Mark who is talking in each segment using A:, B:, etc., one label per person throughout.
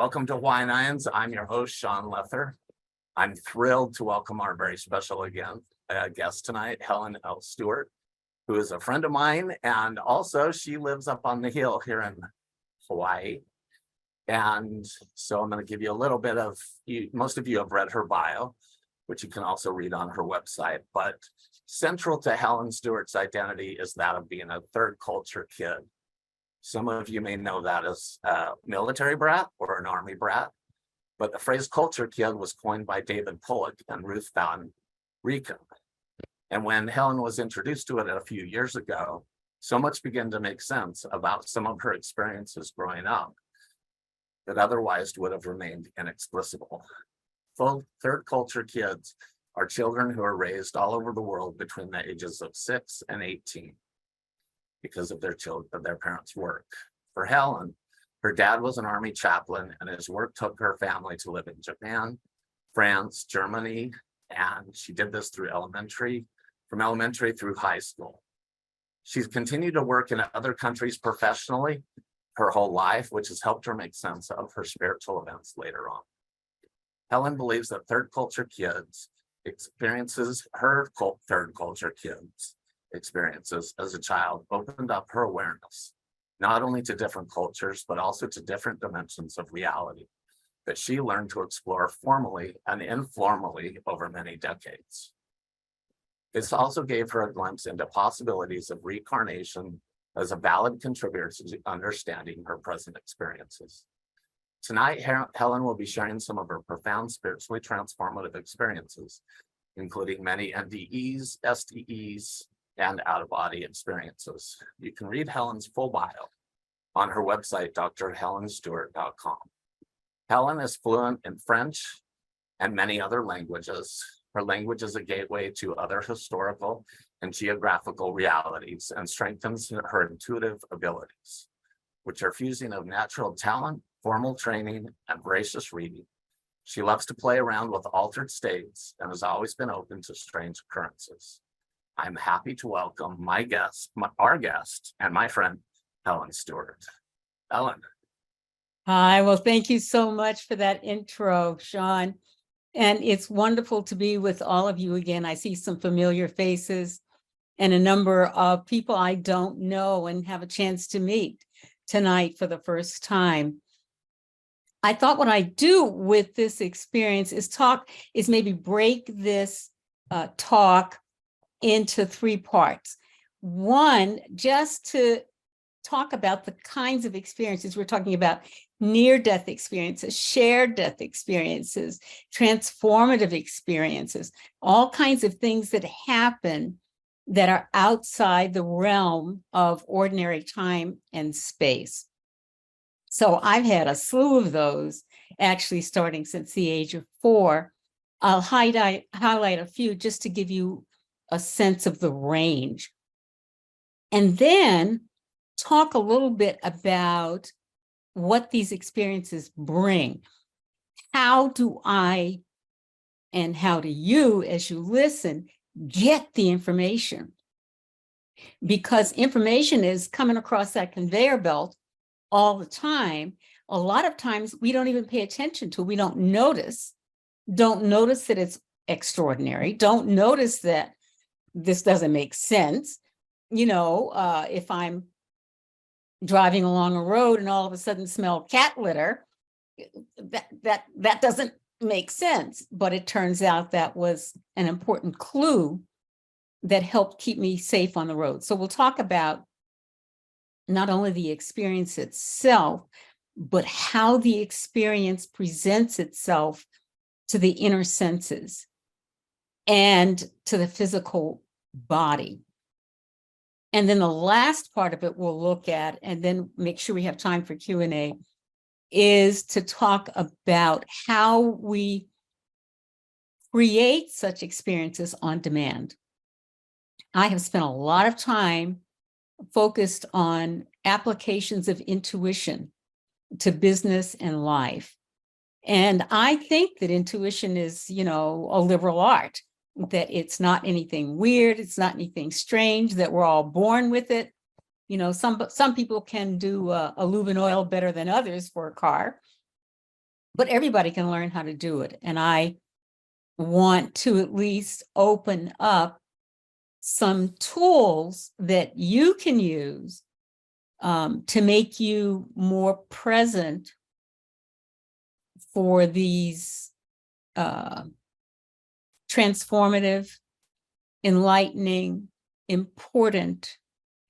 A: Welcome to Hawaiian IANDS. I'm your host, Shaun Lether. I'm thrilled to welcome our very special guest tonight, Helen L. Stewart, who is a friend of mine, and also she lives up on the hill here in Hawaii. And so I'm going to give you a little bit of, most of you have read her bio, which you can also read on her website, but central to Helen Stewart's identity is that of being a third culture kid. Some of you may know that as a military brat or an army brat, but the phrase culture kid was coined by David Pollock and Ruth Van Reken. And when Helen was introduced to it a few years ago, so much began to make sense about some of her experiences growing up that otherwise would have remained inexplicable. Full third culture kids are children who are raised all over the world between the ages of 6 and 18 because of their parents' work. For Helen, her dad was an army chaplain, and his work took her family to live in Japan, France, Germany, and she did this from elementary through high school. She's continued to work in other countries professionally her whole life, which has helped her make sense of her spiritual events later on. Helen believes that third culture kids experiences as a child opened up her awareness, not only to different cultures, but also to different dimensions of reality that she learned to explore formally and informally over many decades. This also gave her a glimpse into possibilities of reincarnation as a valid contributor to understanding her present experiences. Tonight, Helen will be sharing some of her profound spiritually transformative experiences, including many NDEs, STEs, and out-of-body experiences. You can read Helen's full bio on her website, drhelenstewart.com. Helen is fluent in French and many other languages. Her language is a gateway to other historical and geographical realities and strengthens her intuitive abilities, which are fusing of natural talent, formal training, and voracious reading. She loves to play around with altered states and has always been open to strange occurrences. I'm happy to welcome our guest, and my friend, Helen Stewart. Helen.
B: Hi, well, thank you so much for that intro, Shaun. And it's wonderful to be with all of you again. I see some familiar faces and a number of people I don't know and have a chance to meet tonight for the first time. I thought what I do with this experience is maybe break this talk into 3 parts. One, just to talk about the kinds of experiences we're talking about: near-death experiences, shared death experiences, transformative experiences, all kinds of things that happen that are outside the realm of ordinary time and space. So I've had a slew of those, actually starting since the age of 4. I'll highlight a few just to give you a sense of the range. And then talk a little bit about what these experiences bring. How do I, and how do you, as you listen, get the information? Because information is coming across that conveyor belt all the time. A lot of times we don't even pay attention to it. We don't notice that it's extraordinary. Don't notice that this doesn't make sense. If I'm driving along a road and all of a sudden smell cat litter, that doesn't make sense. But it turns out that was an important clue that helped keep me safe on the road. So we'll talk about not only the experience itself, but how the experience presents itself to the inner senses and to the physical body. And then the last part of it we'll look at, and then make sure we have time for Q&A, is to talk about how we create such experiences on demand. I have spent a lot of time focused on applications of intuition to business and life. And I think that intuition is, a liberal art, that it's not anything weird, it's not anything strange, that we're all born with it. Some people can do a lube and oil better than others for a car. but everybody can learn how to do it. And I want to at least open up some tools that you can use to make you more present for these transformative, enlightening, important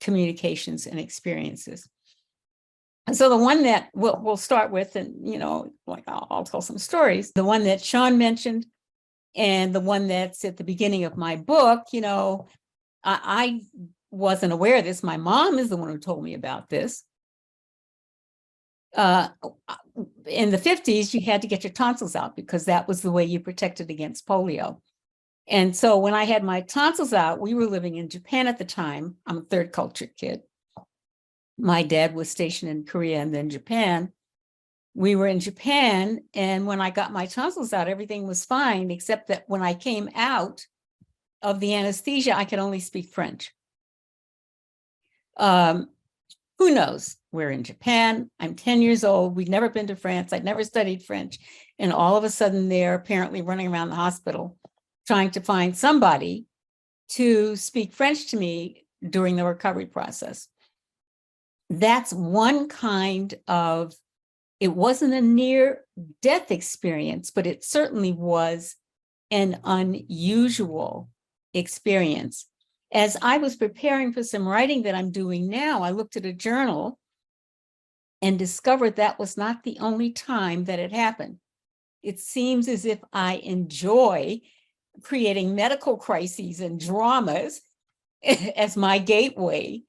B: communications and experiences. And so the one that we'll start with, and like I'll tell some stories. The one that Shaun mentioned, and the one that's at the beginning of my book, I wasn't aware of this. My mom is the one who told me about this. In the 50s, you had to get your tonsils out because that was the way you protected against polio. And so when I had my tonsils out, we were living in Japan at the time. I'm a third culture kid. My dad was stationed in Korea and then Japan. We were in Japan, and when I got my tonsils out, everything was fine, except that when I came out of the anesthesia, I could only speak French. Who knows? We're in Japan. I'm 10 years old. We'd never been to France. I'd never studied French. And all of a sudden, they're apparently running around the hospital trying to find somebody to speak French to me during the recovery process. That's one kind of, it wasn't a near-death experience, but it certainly was an unusual experience. As I was preparing for some writing that I'm doing now, I looked at a journal and discovered that was not the only time that it happened. It seems as if I enjoy creating medical crises and dramas as my gateway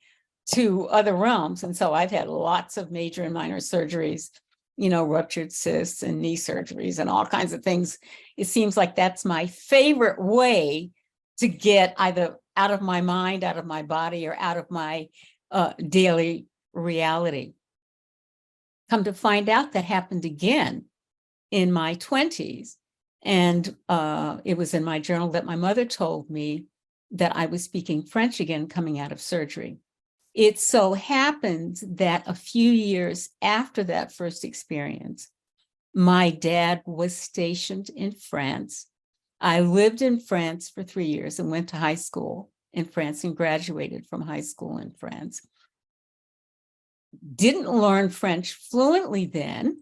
B: to other realms. And so I've had lots of major and minor surgeries, ruptured cysts and knee surgeries and all kinds of things. It seems like that's my favorite way to get either out of my mind, out of my body, or out of my daily reality. Come to find out, that happened again in my 20s. And it was in my journal that my mother told me that I was speaking French again coming out of surgery. It so happened that a few years after that first experience, my dad was stationed in France. I lived in France for 3 years and went to high school in France and graduated from high school in France. Didn't learn French fluently then,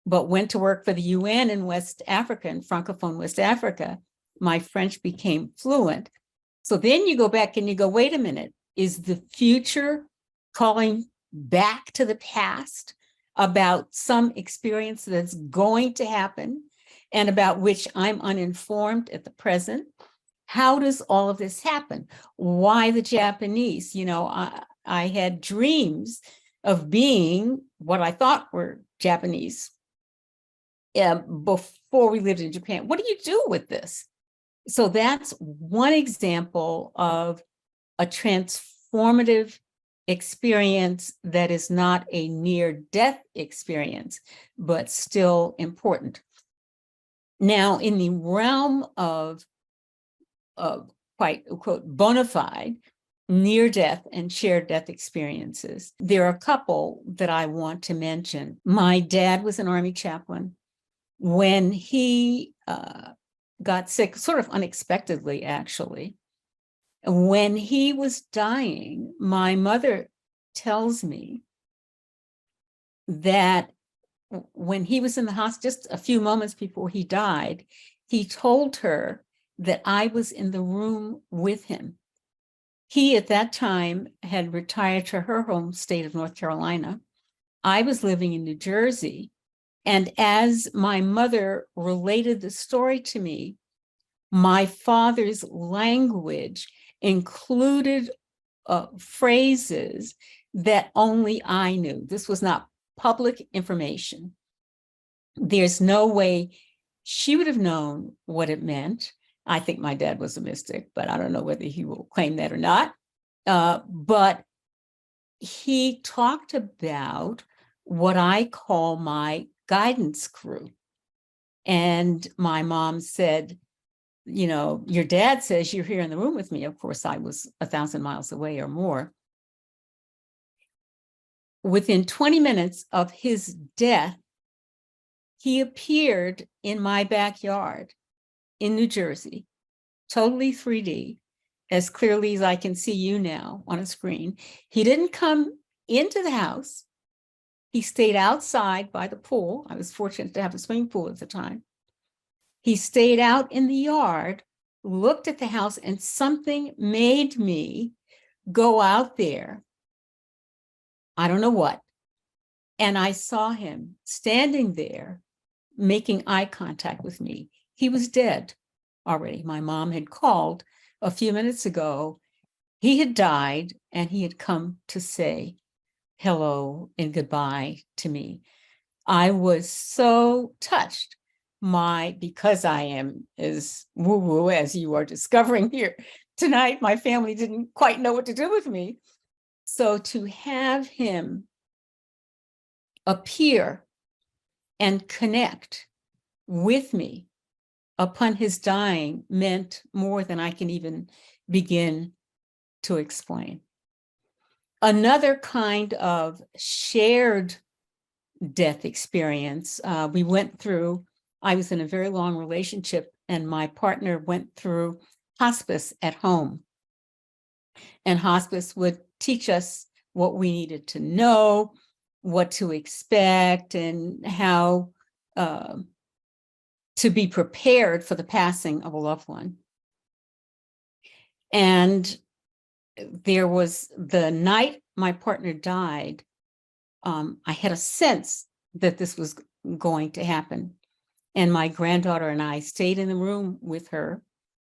B: but went to work for the UN in West Africa, in Francophone West Africa. My French became fluent. So then you go back and you go, wait a minute, is the future calling back to the past about some experience that's going to happen and about which I'm uninformed at the present? How does all of this happen? Why the Japanese? I had dreams of being what I thought were Japanese before we lived in Japan. What do you do with this? So that's one example of a transformative experience that is not a near-death experience, but still important. Now, in the realm of quite, quote, bona fide near-death and shared death experiences, there are a couple that I want to mention. My dad was an Army chaplain. When he got sick, sort of unexpectedly, actually, when he was dying, my mother tells me that when he was in the hospital, just a few moments before he died, he told her that I was in the room with him. He, at that time, had retired to her home state of North Carolina. I was living in New Jersey. And as my mother related the story to me, my father's language included phrases that only I knew. This was not public information. There's no way she would have known what it meant. I think my dad was a mystic, but I don't know whether he will claim that or not. But he talked about what I call my guidance crew. And my mom said, your dad says you're here in the room with me. Of course, I was 1,000 miles away or more. Within 20 minutes of his death, He appeared in my backyard in New Jersey, totally 3D, as clearly as I can see you now on a screen. He didn't come into the house. He stayed outside by the pool. I was fortunate to have a swimming pool at the time. He stayed out in the yard, looked at the house, and something made me go out there. I don't know what. And I saw him standing there, making eye contact with me. He was dead already. My mom had called a few minutes ago. He had died, and he had come to say hello and goodbye to me. I was so touched. Because I am as woo-woo as you are discovering here tonight, my family didn't quite know what to do with me. So to have him appear and connect with me upon his dying meant more than I can even begin to explain. Another kind of shared death experience we went through. I was in a very long relationship, and my partner went through hospice at home. And hospice would teach us what we needed to know, what to expect, and how to be prepared for the passing of a loved one. And there was the night my partner died, I had a sense that this was going to happen. And my granddaughter and I stayed in the room with her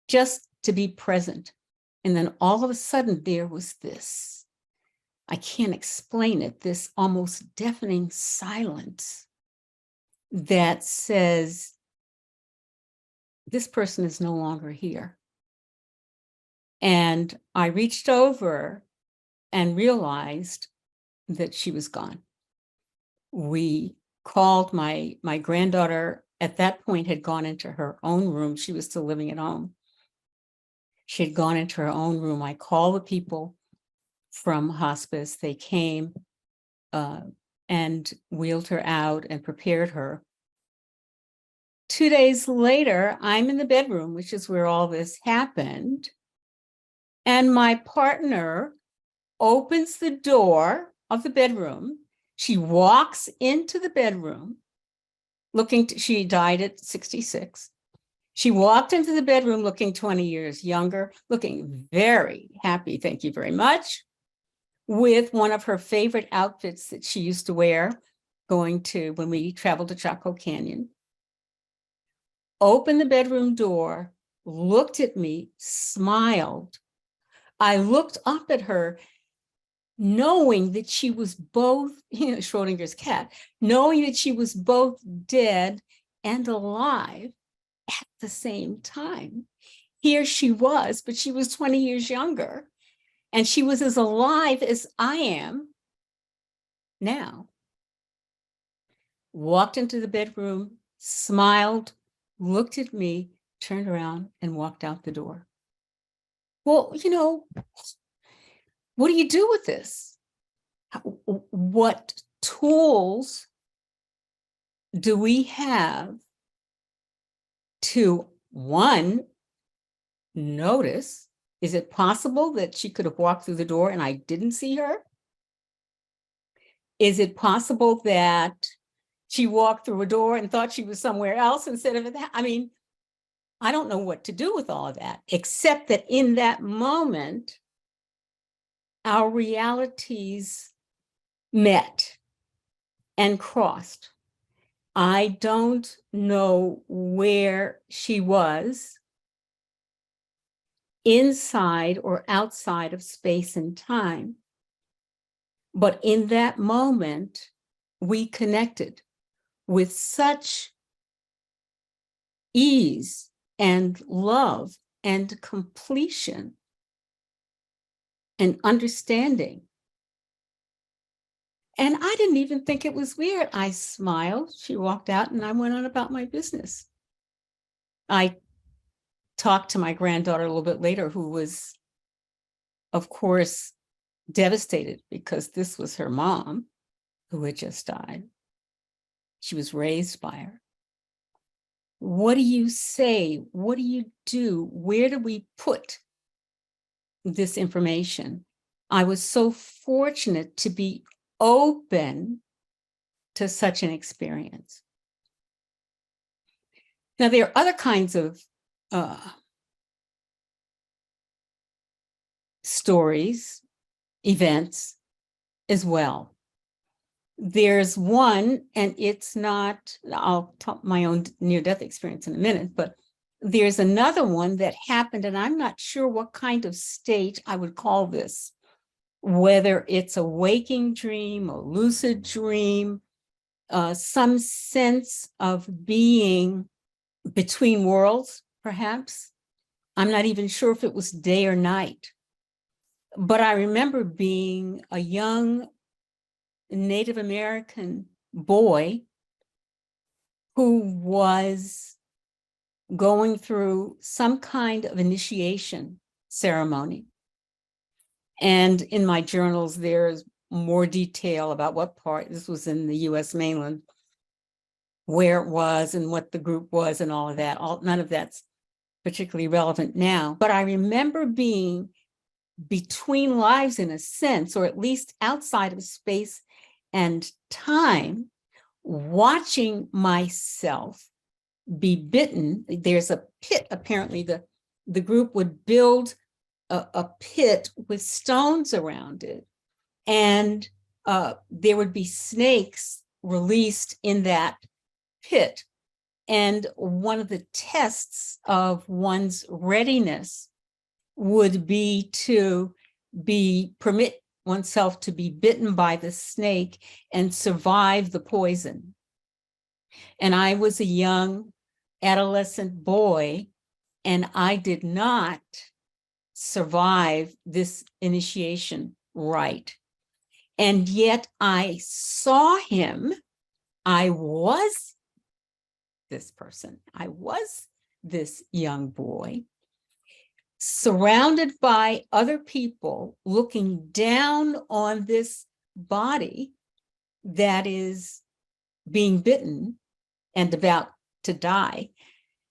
B: just to be present. And then all of a sudden there was this, I can't explain it, this almost deafening silence that says, this person is no longer here. And I reached over and realized that she was gone. We called my granddaughter, at that point had gone into her own room. She was still living at home. She had gone into her own room. I called the people from hospice. They came and wheeled her out and prepared her. 2 days later, I'm in the bedroom, which is where all this happened. And my partner opens the door of the bedroom. She walks into the bedroom she died at 66. She walked into the bedroom looking 20 years younger, looking very happy, thank you very much, with one of her favorite outfits that she used to wear when we traveled to Chaco Canyon. Opened the bedroom door, looked at me, smiled. I looked up at her, knowing that she was both, Schrodinger's cat, knowing that she was both dead and alive at the same time. Here she was, but she was 20 years younger, and she was as alive as I am now. Walked into the bedroom, smiled, looked at me, turned around, and walked out the door. Well, what do you do with this? What tools do we have to, one, notice? Is it possible that she could have walked through the door and I didn't see her? Is it possible that she walked through a door and thought she was somewhere else instead of that? I mean, I don't know what to do with all of that, except that in that moment, our realities met and crossed. I don't know where she was, inside or outside of space and time. But in that moment, we connected with such ease and love and completion and understanding. And I didn't even think it was weird. I smiled, she walked out, and I went on about my business. I talked to my granddaughter a little bit later, who was, of course, devastated because this was her mom who had just died. She was raised by her. What do you say? What do you do? Where do we put this information? I was so fortunate to be open to such an experience. Now, there are other kinds of stories, events as well. There's one, and it's not, I'll talk my own near-death experience in a minute, but there's another one that happened, and I'm not sure what kind of state I would call this, whether it's a waking dream, a lucid dream, some sense of being between worlds, perhaps. I'm not even sure if it was day or night. But I remember being a young Native American boy who was going through some kind of initiation ceremony. And in my journals, there's more detail about what part, this was in the US mainland, where it was and what the group was and all of that. None of that's particularly relevant now. But I remember being between lives in a sense, or at least outside of space and time, watching myself be bitten. There's a pit, apparently the group would build a pit with stones around it. And there would be snakes released in that pit. And one of the tests of one's readiness would be to permit oneself to be bitten by the snake and survive the poison. And I was a young adolescent boy, and I did not survive this initiation rite. And yet I saw him. I was this person. I was this young boy, surrounded by other people, looking down on this body that is being bitten and about to die.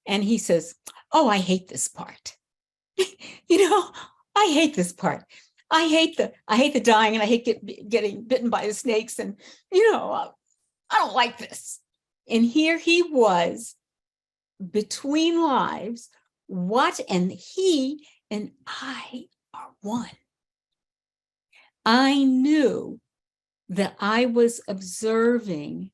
B: And he says, "Oh, I hate this part." I hate this part. I hate the dying, and I hate getting bitten by the snakes. And, I don't like this. And here he was between lives, and he and I are one. I knew that I was observing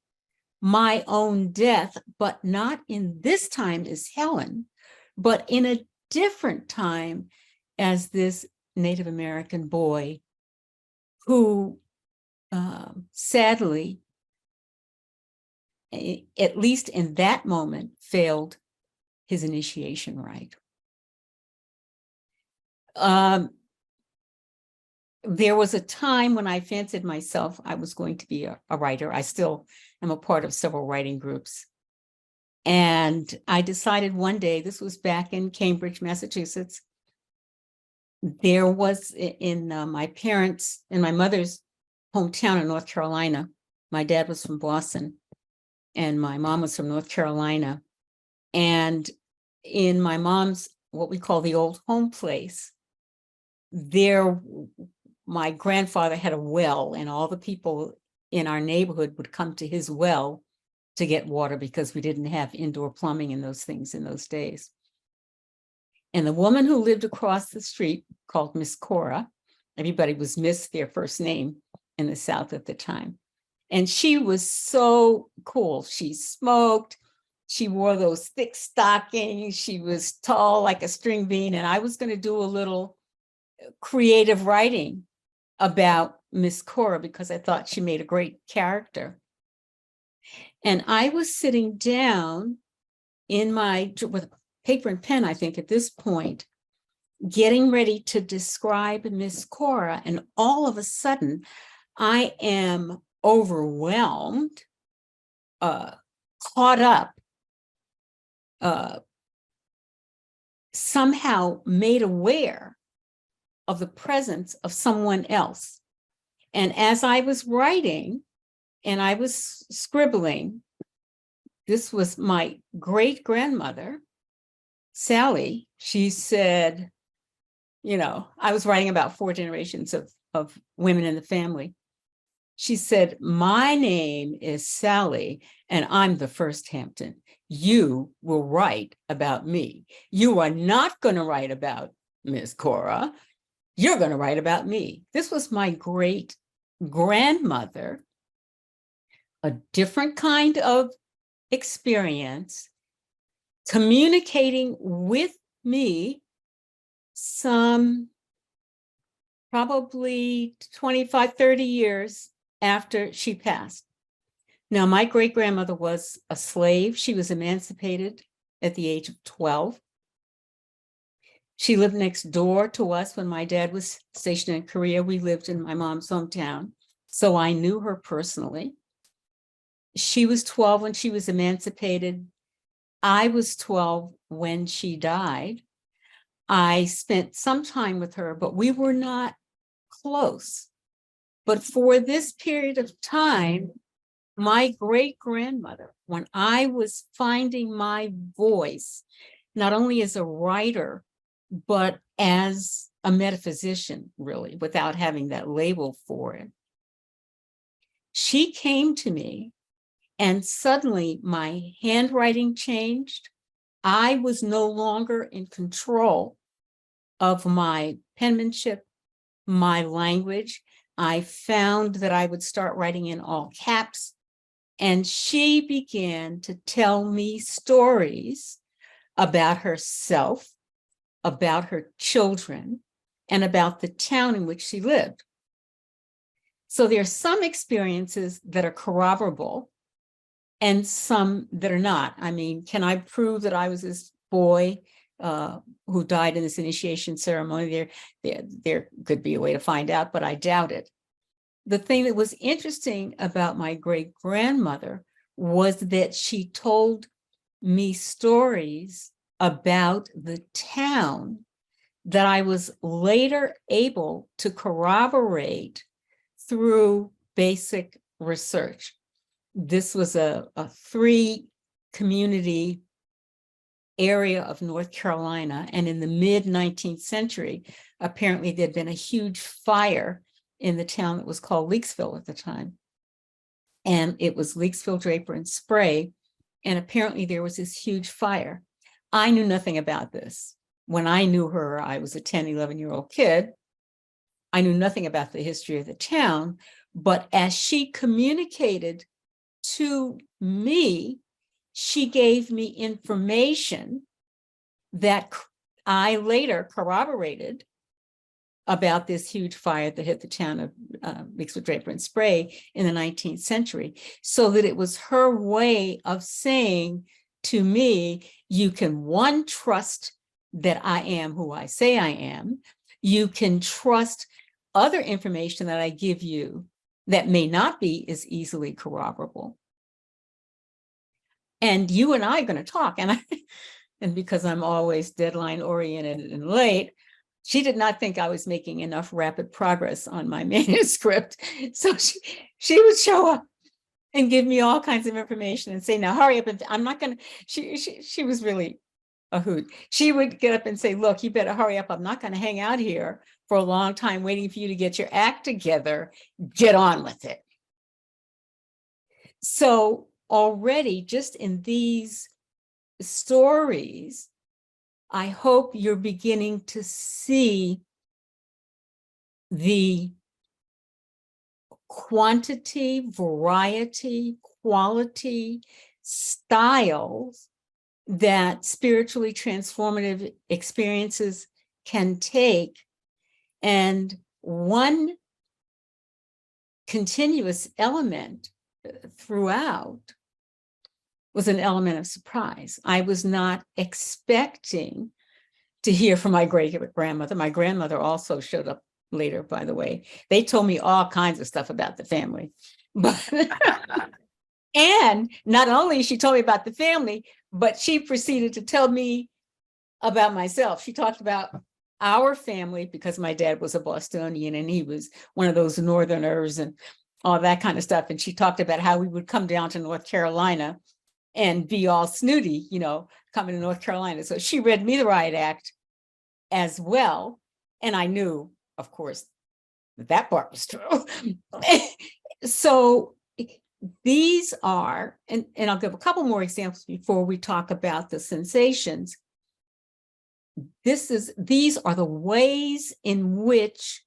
B: my own death, but not in this time as Helen, but in a different time as this Native American boy who sadly, at least in that moment, failed his initiation rite. There was a time when I fancied myself I was going to be a writer. I still am a part of several writing groups. And I decided one day, this was back in Cambridge, Massachusetts, there was in my parents' and my mother's hometown in North Carolina. My dad was from Boston and my mom was from North Carolina. And in my mom's, what we call the old home place, there, my grandfather had a well, and all the people in our neighborhood would come to his well to get water because we didn't have indoor plumbing and those things in those days. And the woman who lived across the street, called Miss Cora, everybody was Miss, their first name in the South at the time. And she was so cool. She smoked. She wore those thick stockings. She was tall like a string bean. And I was going to do a little creative writing about Miss Cora because I thought she made a great character. And I was sitting down with a paper and pen, I think at this point, getting ready to describe Miss Cora. And all of a sudden, I am overwhelmed, caught up, somehow made aware of the presence of someone else. And as I was writing and I was scribbling, this was my great-grandmother, Sally. She said, I was writing about 4 generations of women in the family. She said, my name is Sally, and I'm the first Hampton. You will write about me. You are not going to write about Miss Cora. You're going to write about me. This was my great-grandmother, a different kind of experience, communicating with me some probably 25, 30 years after she passed. Now, my great-grandmother was a slave. She was emancipated at the age of 12. She lived next door to us when my dad was stationed in Korea. We lived in my mom's hometown, so I knew her personally. She was 12 when she was emancipated. I was 12 when she died. I spent some time with her, but we were not close. But for this period of time, my great-grandmother, when I was finding my voice, not only as a writer, but as a metaphysician, really, without having that label for it, she came to me, and suddenly my handwriting changed. I was no longer in control of my penmanship, my language. I found that I would start writing in all caps, and she began to tell me stories about herself, about her children, and about the town in which she lived. So there are some experiences that are corroborable and some that are not. I mean, can I prove that I was this boy who died in this initiation ceremony? There could be a way to find out, but I doubt it. The thing that was interesting about my great-grandmother was that she told me stories about the town that I was later able to corroborate through basic research. This was a 3-community area of North Carolina, and in the mid-19th century, apparently there'd been a huge fire in the town that was called Leakesville at the time. And it was Leakesville, Draper, and Spray, and apparently there was this huge fire. I knew nothing about this. When I knew her, I was a 10, 11-year-old kid. I knew nothing about the history of the town, but as she communicated to me, she gave me information that I later corroborated about this huge fire that hit the town of Leakesville, Draper, and Spray in the 19th century, so that it was her way of saying to me, you can, one, trust that I am who I say I am. You can trust other information that I give you that may not be as easily corroborable. And you and I are going to talk. And because I'm always deadline oriented and late, she did not think I was making enough rapid progress on my manuscript. So she would show up and give me all kinds of information and say, now hurry up. And I'm not going to, she was really a hoot. She would get up and say, look, you better hurry up. I'm not going to hang out here for a long time waiting for you to get your act together. Get on with it. So already just in these stories, I hope you're beginning to see the quantity, variety, quality, styles that spiritually transformative experiences can take. And one continuous element throughout was an element of surprise. I was not expecting to hear from my great-grandmother. My grandmother also showed up later, by the way. They told me all kinds of stuff about the family. But and not only she told me about the family, but she proceeded to tell me about myself. She talked about our family because my dad was a Bostonian and he was one of those Northerners and all that kind of stuff. And she talked about how we would come down to North Carolina and be all snooty, coming to North Carolina. So she read me the riot act as well. And I knew, of course, that part was true. So these are, and I'll give a couple more examples before we talk about the sensations. These are the ways in which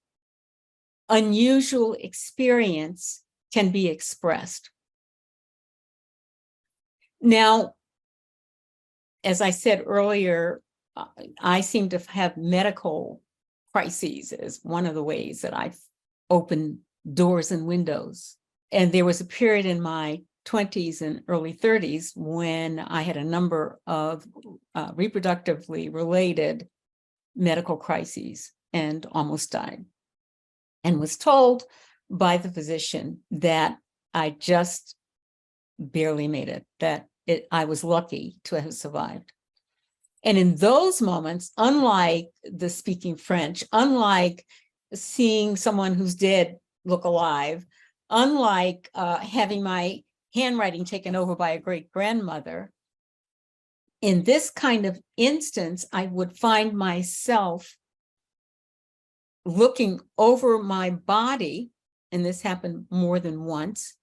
B: unusual experience can be expressed. Now, as I said earlier, I seem to have medical crises as one of the ways that I've opened doors and windows. And there was a period in my 20s and early 30s when I had a number of reproductively related medical crises and almost died, and was told by the physician that I just barely made it, that I was lucky to have survived. And in those moments, unlike the speaking French, unlike seeing someone who's dead look alive, unlike having my handwriting taken over by a great-grandmother, in this kind of instance, I would find myself looking over my body, and this happened more than once.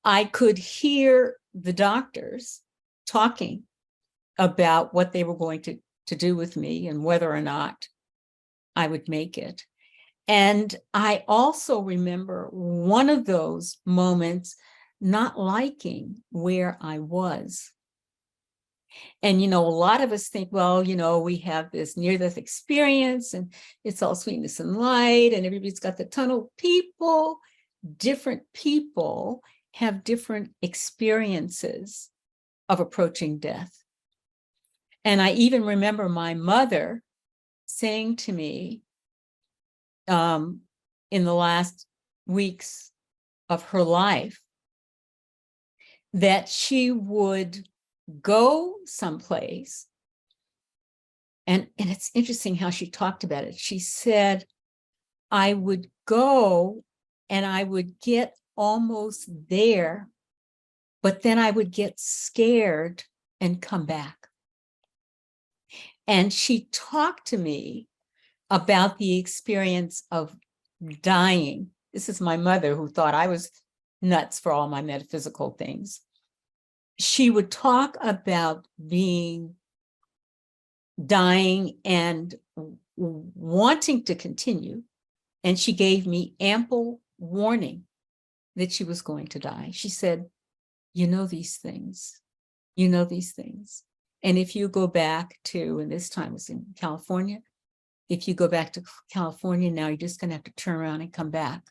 B: I could hear the doctors talking about what they were going to do with me and whether or not I would make it. And I also remember one of those moments not liking where I was. And, a lot of us think, well, we have this near-death experience and it's all sweetness and light and everybody's got the tunnel. Different people have different experiences of approaching death. And I even remember my mother saying to me in the last weeks of her life that she would go someplace. And it's interesting how she talked about it. She said, I would go and I would get almost there, but then I would get scared and come back. And she talked to me about the experience of dying. This is my mother, who thought I was nuts for all my metaphysical things. She would talk about dying and wanting to continue. And she gave me ample warning that she was going to die. She said, these things, these things. And if you go back to, and this time was in California, if you go back to California now, you're just going to have to turn around and come back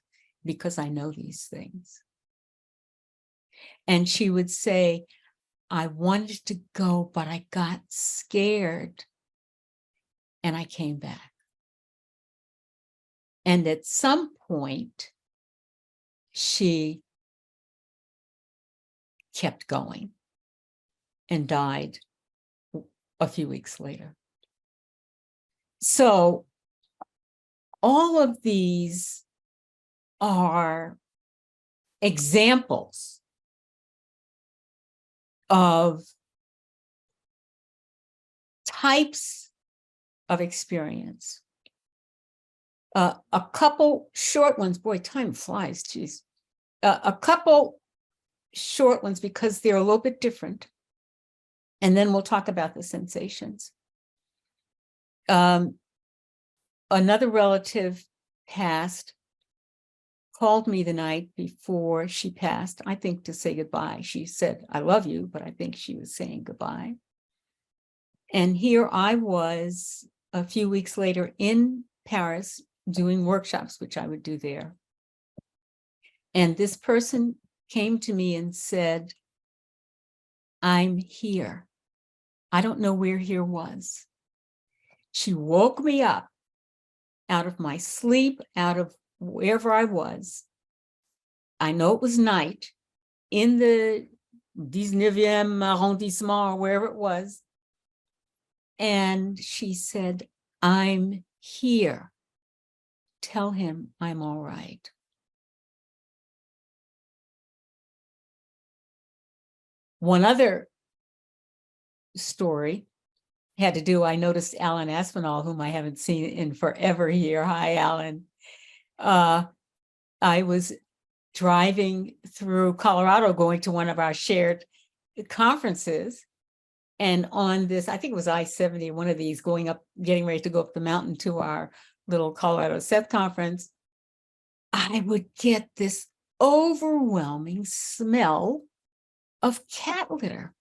B: because I know these things. And she would say, I wanted to go, but I got scared and I came back. And at some point, she kept going and died a few weeks later. So all of these are examples of types of experience. A couple short ones, boy, time flies, geez. A couple short ones because they're a little bit different. And then we'll talk about the sensations. Another relative passed, called me the night before she passed, I think to say goodbye. She said, I love you, but I think she was saying goodbye. And here I was a few weeks later in Paris doing workshops, which I would do there. And this person came to me and said, I'm here. I don't know where here was. She woke me up out of my sleep, out of wherever I was. I know it was night in the 19e arrondissement or wherever it was. And she said, I'm here. Tell him I'm all right. One other story had to do, I noticed Alan Aspinall, whom I haven't seen in forever here. Hi, Alan. I was driving through Colorado, going to one of our shared conferences. And on this, I think it was I-70, one of these, going up, getting ready to go up the mountain to our little Colorado Seth conference, I would get this overwhelming smell of cat litter.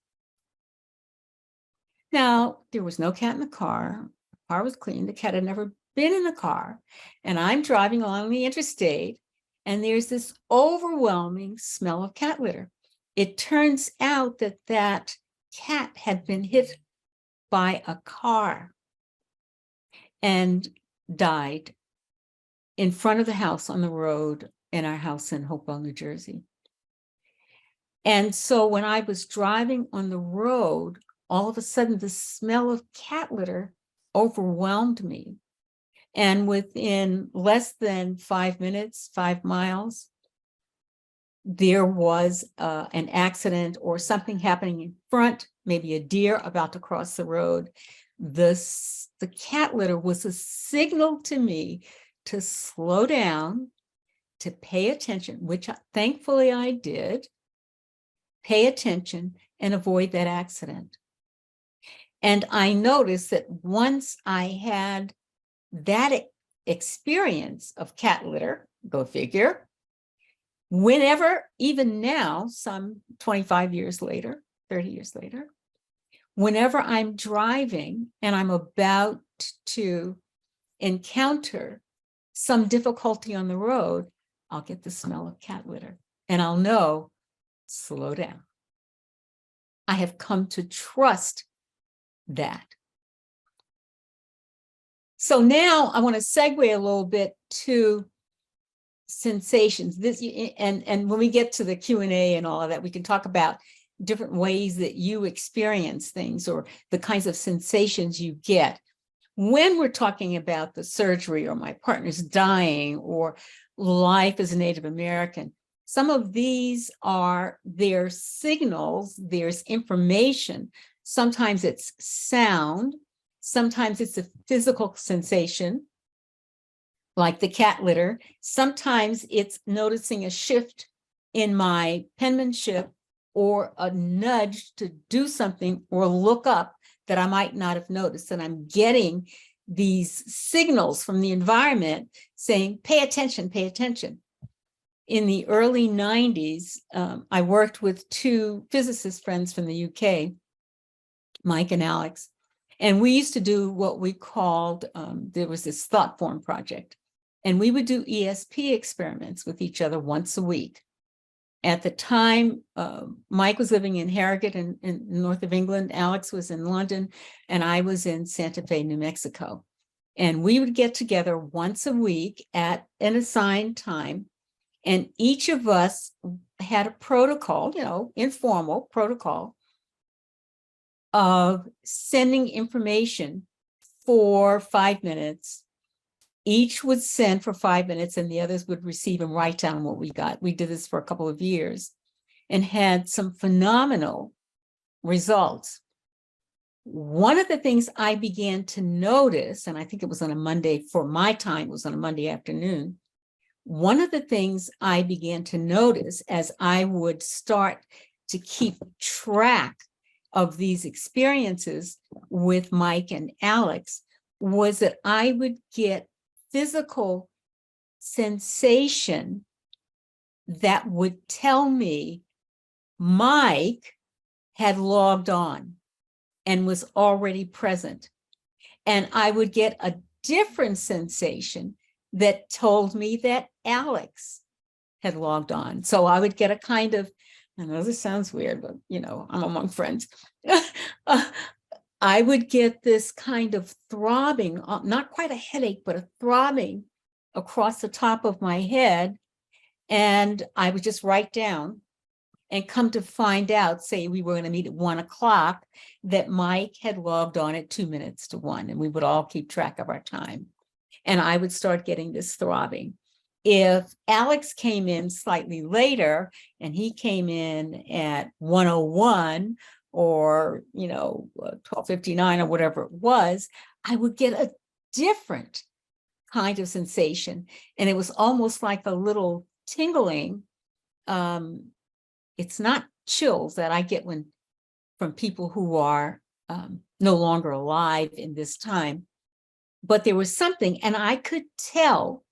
B: Now, there was no cat in the car. The car was clean. The cat had never been in the car. And I'm driving along the interstate, and there's this overwhelming smell of cat litter. It turns out that that cat had been hit by a car and died in front of the house on the road in our house in Hopewell, New Jersey. And so when I was driving on the road, all of a sudden the smell of cat litter overwhelmed me. And within less than 5 minutes, 5 miles, there was an accident or something happening in front, maybe a deer about to cross the road. The cat litter was a signal to me to slow down, to pay attention, which thankfully I did, pay attention and avoid that accident. And I noticed that once I had that experience of cat litter, go figure, whenever, even now, some 25 years later, 30 years later, whenever I'm driving and I'm about to encounter some difficulty on the road, I'll get the smell of cat litter and I'll know, slow down. I have come to trust that. So now I want to segue a little bit to sensations. And when we get to the Q&A and all of that, we can talk about different ways that you experience things or the kinds of sensations you get. When we're talking about the surgery or my partner's dying or life as a Native American, some of these are their signals, there's information. Sometimes it's sound, sometimes it's a physical sensation, like the cat litter. Sometimes it's noticing a shift in my penmanship or a nudge to do something or look up that I might not have noticed. And I'm getting these signals from the environment saying, pay attention, pay attention. In the early 90s, I worked with 2 physicist friends from the UK, Mike and Alex, and we used to do what we called, there was this thought form project, and we would do ESP experiments with each other once a week. At the time, Mike was living in Harrogate in north of England, Alex was in London, and I was in Santa Fe, New Mexico. And we would get together once a week at an assigned time, and each of us had a protocol, informal protocol of sending information for 5 minutes. Each would send for 5 minutes and the others would receive and write down what we got. We did this for a couple of years and had some phenomenal results. One of the things I began to notice, and I think it was on a Monday, for my time, it was on a Monday afternoon. One of the things I began to notice as I would start to keep track of these experiences with Mike and Alex was that I would get physical sensation that would tell me Mike had logged on and was already present. And I would get a different sensation that told me that Alex had logged on. So I would get a kind of, I know this sounds weird, but I'm among friends. I would get this kind of throbbing, not quite a headache, but a throbbing across the top of my head. And I would just write down and come to find out, say we were going to meet at 1 o'clock, that Mike had logged on at 2 minutes to 1, and we would all keep track of our time. And I would start getting this throbbing. If Alex came in slightly later and he came in at 1:01 or 12:59 or whatever it was, I would get a different kind of sensation. And it was almost like a little tingling. It's not chills that I get from people who are no longer alive in this time, but there was something, and I could tell,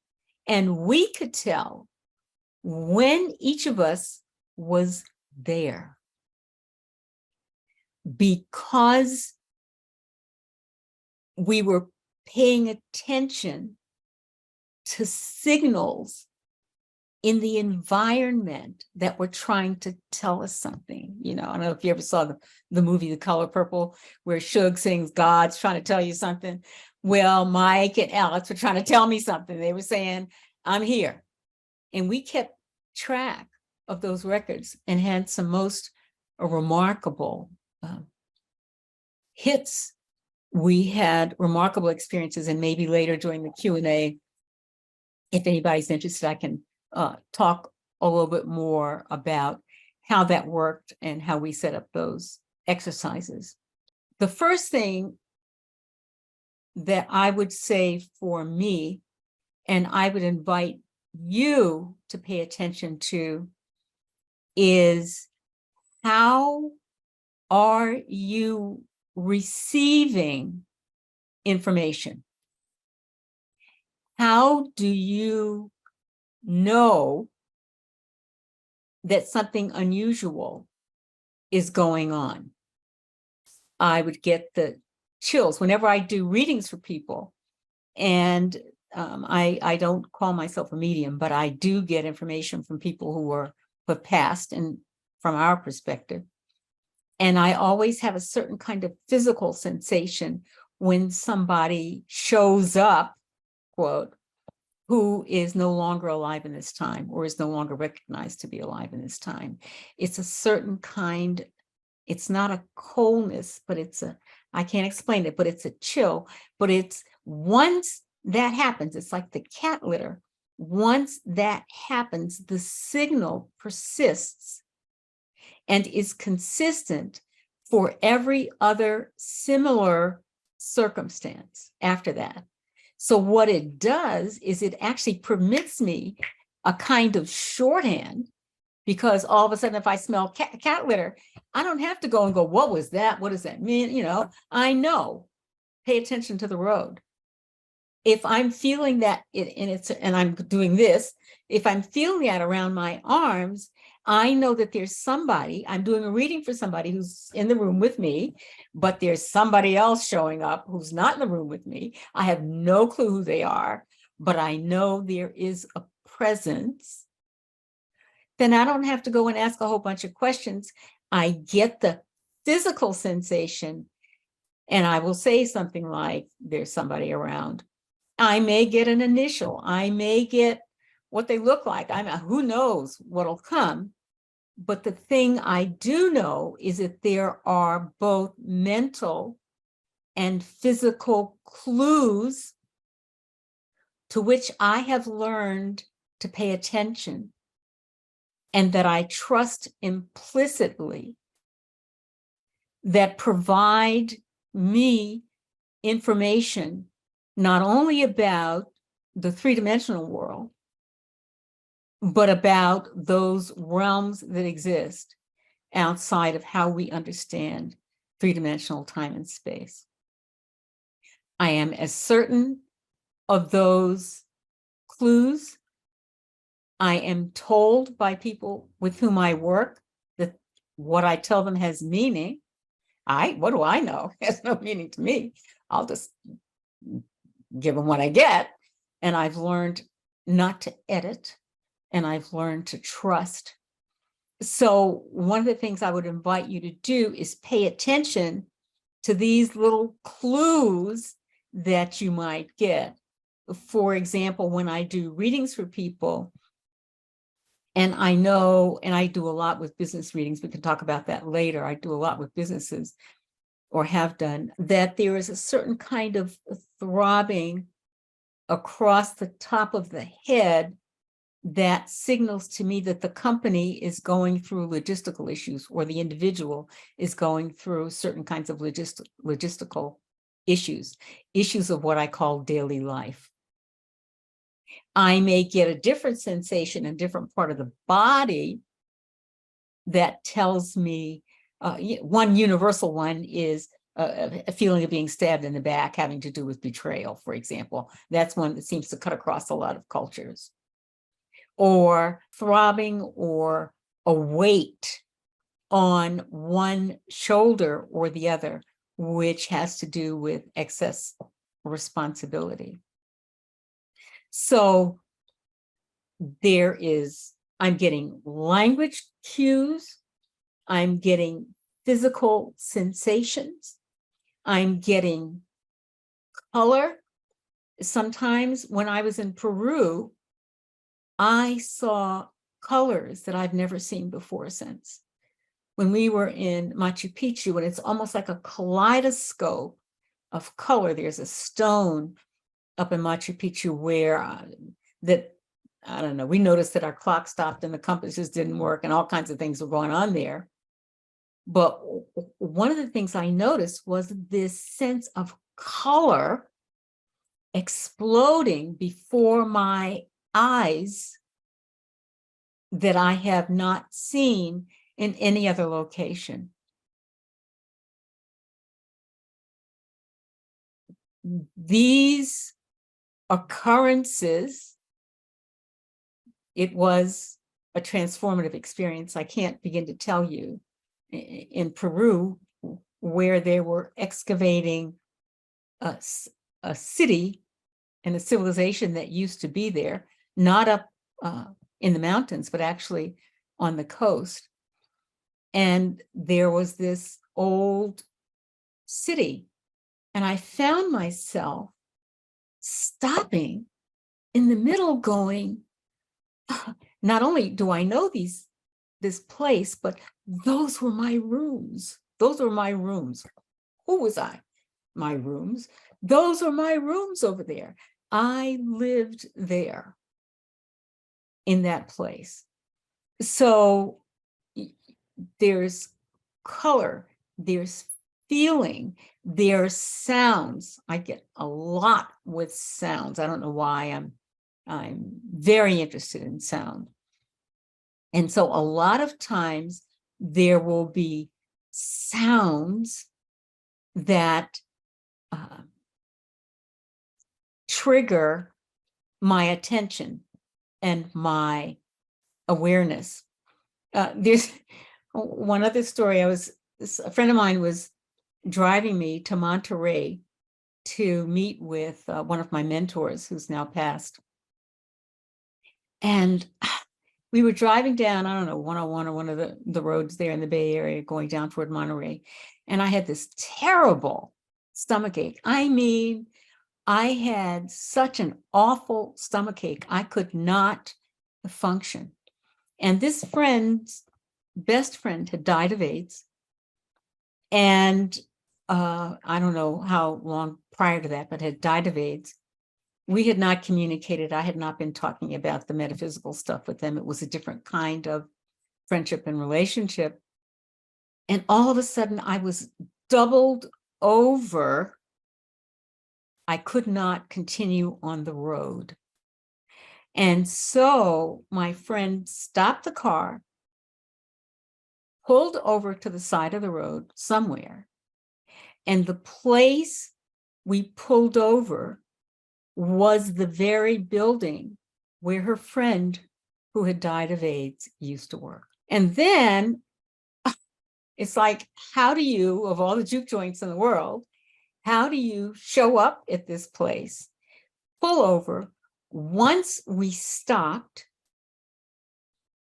B: and we could tell when each of us was there, because we were paying attention to signals in the environment that were trying to tell us something. I don't know if you ever saw the movie The Color Purple, where Suge sings, God's trying to tell you something. Well, Mike and Alex were trying to tell me something. They were saying, I'm here. And we kept track of those records and had some most remarkable hits. We had remarkable experiences, and maybe later during the Q&A, if anybody's interested, I can talk a little bit more about how that worked and how we set up those exercises. The first thing that I would say for me, and I would invite you to pay attention to, is how are you receiving information? How do you know that something unusual is going on? I would get the chills whenever I do readings for people, and I don't call myself a medium, but I do get information from people who have passed, and from our perspective. And I always have a certain kind of physical sensation when somebody shows up, quote, who is no longer alive in this time, or is no longer recognized to be alive in this time. It's a certain kind, it's not a coldness, but I can't explain it, but it's a chill. But it's once that happens, it's like the cat litter. Once that happens, the signal persists and is consistent for every other similar circumstance after that. So what it does is it actually permits me a kind of shorthand, because all of a sudden, if I smell cat litter, I don't have to go and go, what was that? What does that mean? I know, pay attention to the road. If I'm feeling that and I'm doing this, if I'm feeling that around my arms, I know that there's somebody, I'm doing a reading for somebody who's in the room with me, but there's somebody else showing up who's not in the room with me. I have no clue who they are, but I know there is a presence. Then I don't have to go and ask a whole bunch of questions. I get the physical sensation, and I will say something like, there's somebody around. I may get an initial. I may get what they look like. Who knows what'll come. But the thing I do know is that there are both mental and physical clues to which I have learned to pay attention, and that I trust implicitly, that provide me information not only about the three-dimensional world, but about those realms that exist outside of how we understand three-dimensional time and space. I am as certain of those clues. I am told by people with whom I work that what I tell them has meaning. What do I know? It has no meaning to me. I'll just give them what I get. And I've learned not to edit, and I've learned to trust. So one of the things I would invite you to do is pay attention to these little clues that you might get. For example, when I do readings for people, and I know, and I do a lot with business readings, we can talk about that later. I do a lot with businesses, or have done, that there is a certain kind of throbbing across the top of the head that signals to me that the company is going through logistical issues, or the individual is going through certain kinds of logistical issues of what I call daily life. I may get a different sensation in a different part of the body that tells me, one universal one is a feeling of being stabbed in the back, having to do with betrayal, for example. That's one that seems to cut across a lot of cultures. Or throbbing or a weight on one shoulder or the other, which has to do with excess responsibility. So I'm getting language cues, I'm getting physical sensations, I'm getting color. Sometimes when I was in Peru, I saw colors that I've never seen before since. When we were in Machu Picchu, and it's almost like a kaleidoscope of color. There's a stone up in Machu Picchu where I don't know, we noticed that our clock stopped and the compasses didn't work and all kinds of things were going on there. But one of the things I noticed was this sense of color exploding before my eyes that I have not seen in any other location. These occurrences, it was a transformative experience. I can't begin to tell you. In Peru, where they were excavating a city and a civilization that used to be there, not up in the mountains, but actually on the coast. And there was this old city. And I found myself stopping in the middle going, not only do I know this place, but those were my rooms. Those were my rooms. Who was I? My rooms. Those are my rooms over there. I lived there in that place. So there's color, there's feeling, there's sounds. I get a lot with sounds. I don't know why. I'm very interested in sound. And so a lot of times there will be sounds that trigger my attention and my awareness. There's one other story. A friend of mine was driving me to Monterey to meet with one of my mentors who's now passed. And we were driving down, I don't know, 101 or one of the roads there in the Bay Area going down toward Monterey. And I had this terrible stomachache. I mean, I had such an awful stomachache. I could not function. And this friend's best friend had died of AIDS. And I don't know how long prior to that, but had died of AIDS. We had not communicated. I had not been talking about the metaphysical stuff with them. It was a different kind of friendship and relationship. And all of a sudden I was doubled over. I could not continue on the road. And so my friend stopped the car, pulled over to the side of the road somewhere. And the place we pulled over was the very building where her friend who had died of AIDS used to work. And then it's like, how do you, of all the juke joints in the world, how do you show up at this place, pull over? Once we stopped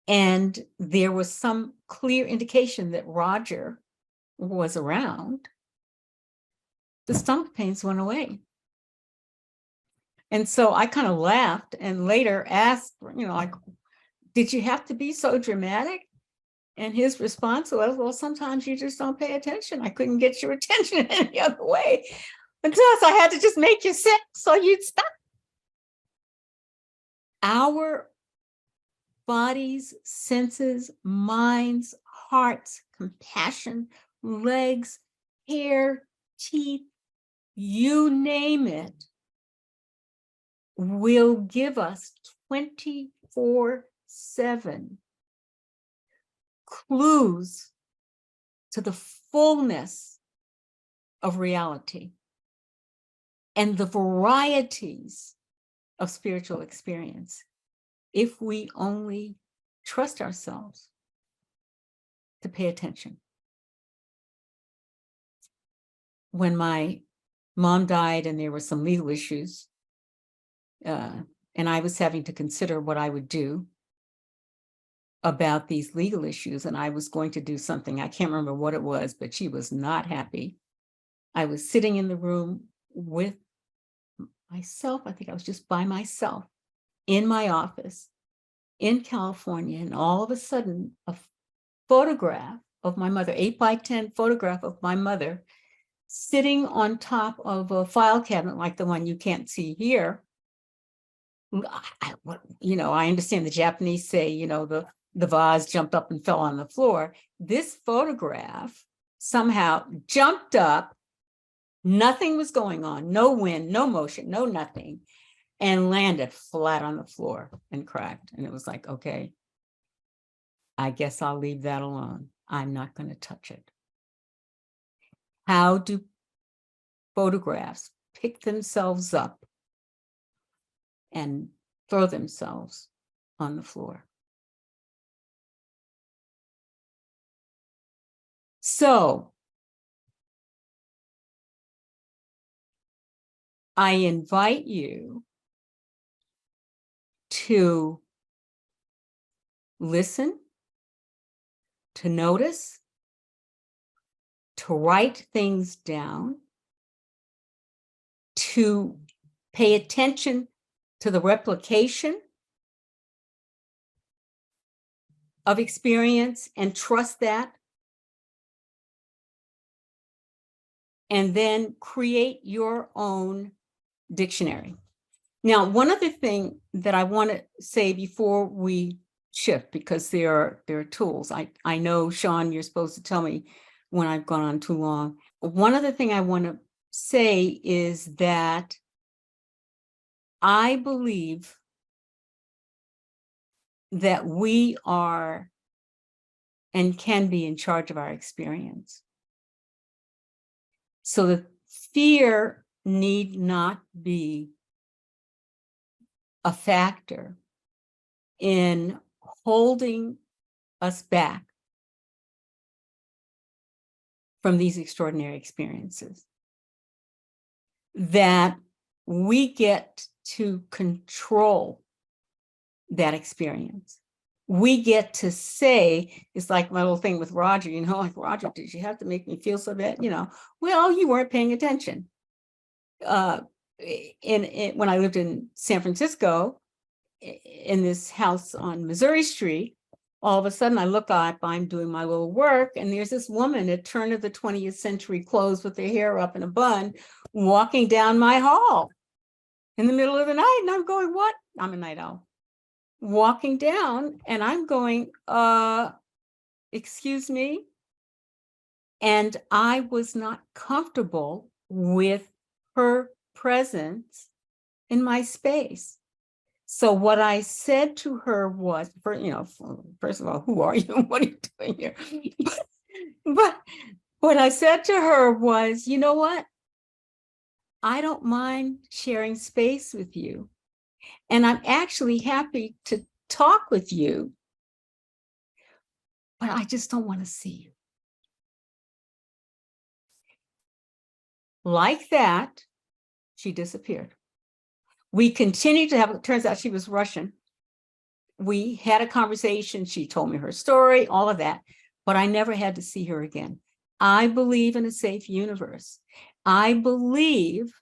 B: and there was some clear indication that Roger was around, the stomach pains went away. And so I kind of laughed and later asked, like, did you have to be so dramatic? And his response was, well, sometimes you just don't pay attention. I couldn't get your attention any other way. Until I had to just make you sick so you'd stop. Our bodies, senses, minds, hearts, compassion, legs, hair, teeth, you name it, will give us 24/7 clues to the fullness of reality and the varieties of spiritual experience, if we only trust ourselves to pay attention. When my mom died and there were some legal issues, and I was having to consider what I would do about these legal issues, and I was going to do something, I can't remember what it was, but she was not happy. I was sitting in the room with myself, I think I was just by myself in my office in California, and all of a sudden a photograph of my mother, 8x10 photograph of my mother, sitting on top of a file cabinet like the one you can't see here. I understand the Japanese say, the vase jumped up and fell on the floor. This photograph somehow jumped up, nothing was going on, no wind, no motion, no nothing, and landed flat on the floor and cracked. And it was like, okay, I guess I'll leave that alone. I'm not going to touch it. How do photographs pick themselves up and throw themselves on the floor? So I invite you to listen, to notice, to write things down, to pay attention to the replication of experience and trust that, and then create your own dictionary. Now, one other thing that I want to say before we shift, because there are tools. I know, Shaun, you're supposed to tell me when I've gone on too long. One other thing I want to say is that I believe that we are and can be in charge of our experience. So the fear need not be a factor in holding us back from these extraordinary experiences. That we get to control that experience. We get to say, it's like my little thing with Roger, like, Roger, did you have to make me feel so bad? Well, you weren't paying attention. When I lived in San Francisco, in this house on Missouri Street, all of a sudden I look up, I'm doing my little work, and there's this woman at turn of the 20th century clothes with her hair up in a bun, walking down my hall in the middle of the night. And I'm going, what? I'm a night owl. Walking down, and I'm going, excuse me? And I was not comfortable with her presence in my space. So what I said to her was, first of all, who are you? What are you doing here? But what I said to her was, you know what? I don't mind sharing space with you. And I'm actually happy to talk with you, but I just don't want to see you. Like that, she disappeared. We continued to have, it turns out she was Russian. We had a conversation. She told me her story, all of that, but I never had to see her again. I believe in a safe universe. I believe,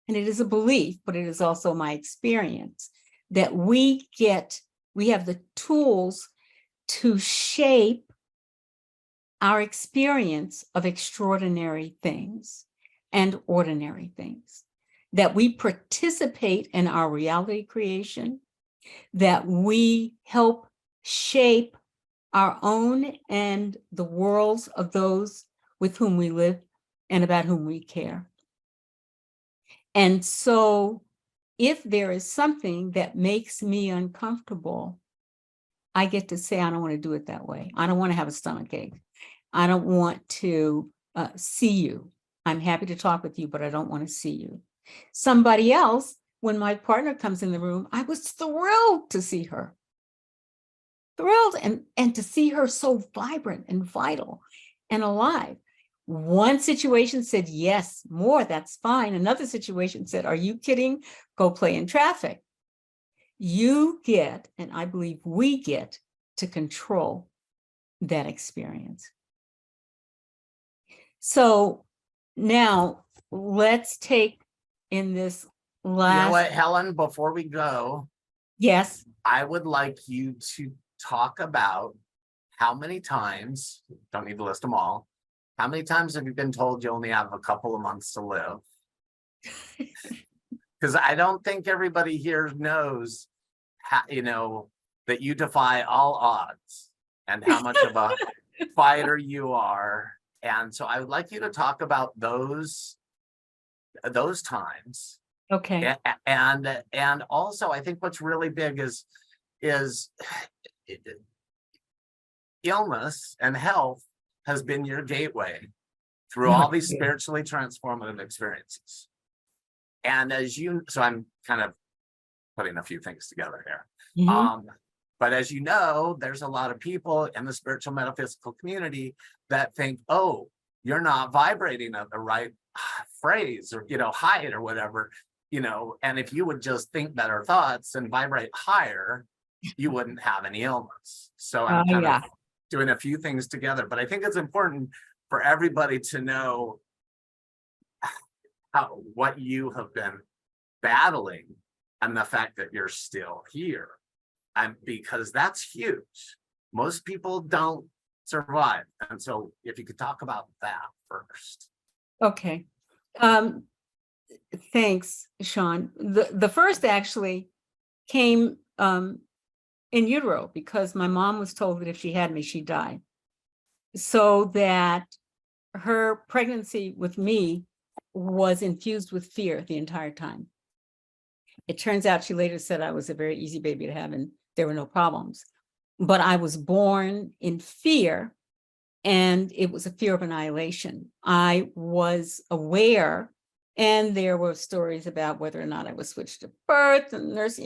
B: and it is a belief, but it is also my experience, that we have the tools to shape our experience of extraordinary things and ordinary things, that we participate in our reality creation, that we help shape our own and the worlds of those with whom we live and about whom we care. And so if there is something that makes me uncomfortable, I get to say, I don't want to do it that way. I don't want to have a stomach ache. I don't want to see you. I'm happy to talk with you, but I don't want to see you. Somebody else, when my partner comes in the room, I was thrilled to see her. Thrilled and to see her so vibrant and vital and alive. One situation said, yes, more, that's fine. Another situation said, are you kidding? Go play in traffic. You get, and I believe we get, to control that experience. So now let's take in this last.
A: You know what, Helen, before we go,
B: yes,
A: I would like you to talk about how many times, don't need to list them all, how many times have you been told you only have a couple of months to live? Because I don't think everybody here knows how, that you defy all odds and how much of a fighter you are. And so I would like you to talk about those times.
B: okay.
A: And also I think what's really big is illness and health has been your gateway through all these spiritually transformative experiences. And so I'm kind of putting a few things together here.
B: Mm-hmm.
A: But as you know, there's a lot of people in the spiritual metaphysical community that think, oh, you're not vibrating at the right phrase or, height or whatever, and if you would just think better thoughts and vibrate higher, you wouldn't have any illness. So I'm kind of doing a few things together, but I think it's important for everybody to know what you have been battling and the fact that you're still here. And because that's huge. Most people don't survive. And so if you could talk about that first.
B: Okay. Thanks, Shaun. The first actually came in utero because my mom was told that if she had me, she'd die. So that her pregnancy with me was infused with fear the entire time. It turns out she later said I was a very easy baby to have and there were no problems. But I was born in fear, and it was a fear of annihilation. I was aware, and there were stories about whether or not I was switched to birth, and there's,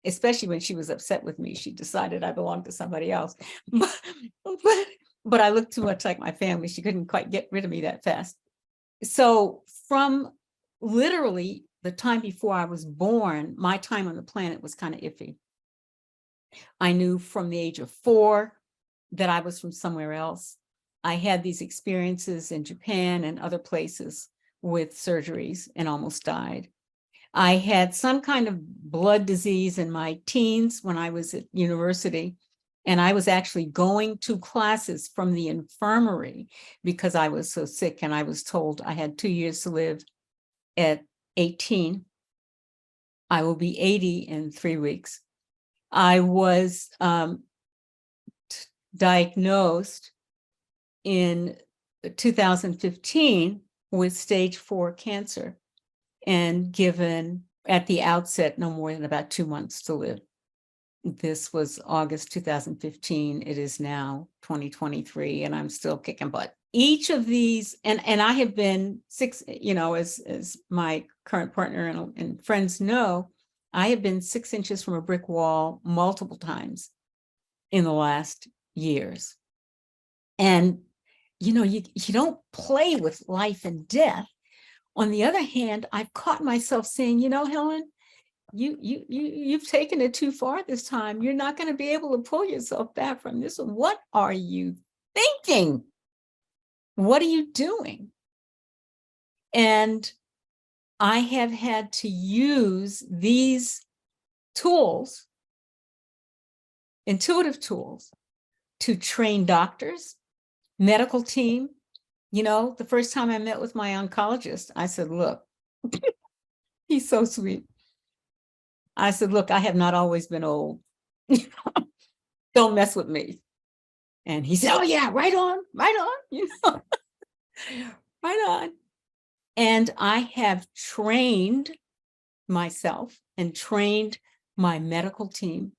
B: especially when she was upset with me, she decided I belonged to somebody else. But I looked too much like my family. She couldn't quite get rid of me that fast. So from literally the time before I was born, my time on the planet was kind of iffy. I knew from the age of 4 that I was from somewhere else. I had these experiences in Japan and other places with surgeries and almost died. I had some kind of blood disease in my teens when I was at university, and I was actually going to classes from the infirmary because I was so sick, and I was told I had 2 years to live at 18. I will be 80 in 3 weeks. I was diagnosed in 2015 with stage 4 cancer and given at the outset no more than about 2 months to live. This was August 2015. It is now 2023, and I'm still kicking butt. Each of these, and I have been 6, as my current partner and friends know, I have been 6 inches from a brick wall multiple times in the last years. And, you don't play with life and death. On the other hand, I've caught myself saying, Helen, you've taken it too far this time. You're not going to be able to pull yourself back from this one. What are you thinking? What are you doing? And I have had to use these tools, intuitive tools, to train doctors, medical team. The first time I met with my oncologist, I said, look, he's so sweet. I said, look, I have not always been old. don't mess with me. And he said, oh yeah, right on, you know, right on. And I have trained myself and trained my medical team.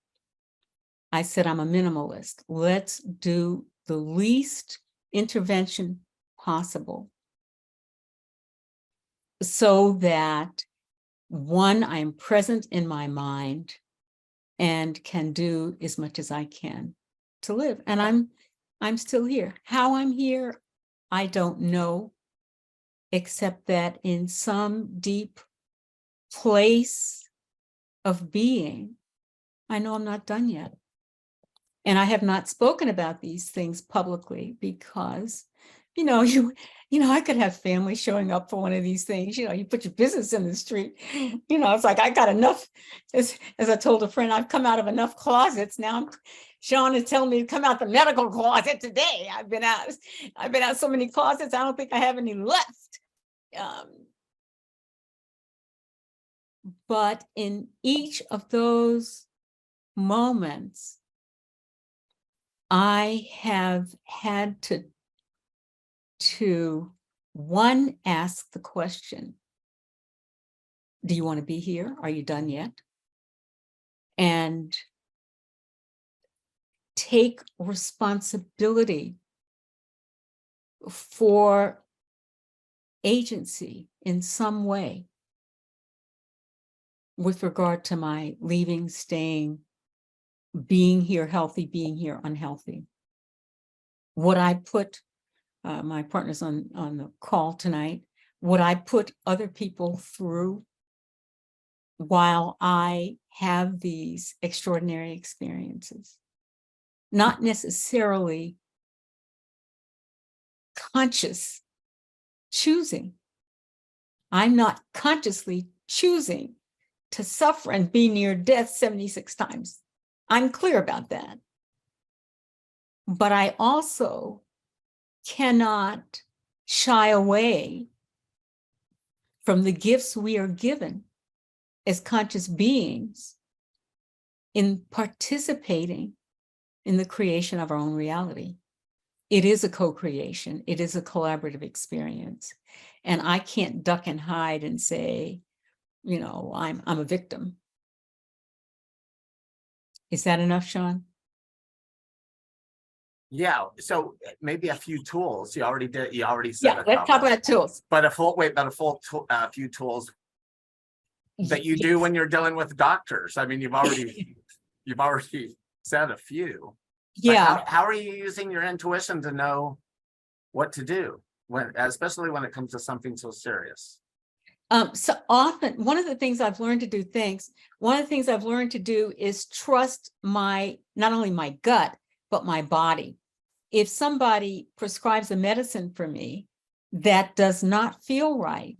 B: I said, I'm a minimalist. Let's do the least intervention possible so that, one, I'm present in my mind and can do as much as I can to live. And I'm still here. How I'm here, I don't know, except that in some deep place of being, I know I'm not done yet. And I have not spoken about these things publicly because, you know, I could have family showing up for one of these things. You know, you put your business in the street. You know, it's like I got enough. As I told a friend, I've come out of enough closets. Now Shaun is telling me to come out the medical closet today. I've been out so many closets. I don't think I have any left. But in each of those moments, I have had to one, ask the question, do you want to be here? Are you done yet? And take responsibility for agency in some way with regard to my leaving, staying, being here healthy, being here unhealthy. Would I put my partners on the call tonight, would I put other people through while I have these extraordinary experiences? Not necessarily conscious choosing. I'm not consciously choosing to suffer and be near death 76 times. I'm clear about that. But I also cannot shy away from the gifts we are given as conscious beings in participating in the creation of our own reality. It is a co-creation. It is a collaborative experience. And I can't duck and hide and say, you know, I'm a victim. Is that enough, Shaun?
A: Yeah, so maybe a few tools. You already said.
B: Yeah, let's talk about tools.
A: But a few tools that you do when you're dealing with doctors. I mean, you've already said a few.
B: Yeah.
A: How are you using your intuition to know what to do especially when it comes to something so serious?
B: So often, one of the things I've learned to do is trust not only my gut, but my body. If somebody prescribes a medicine for me that does not feel right,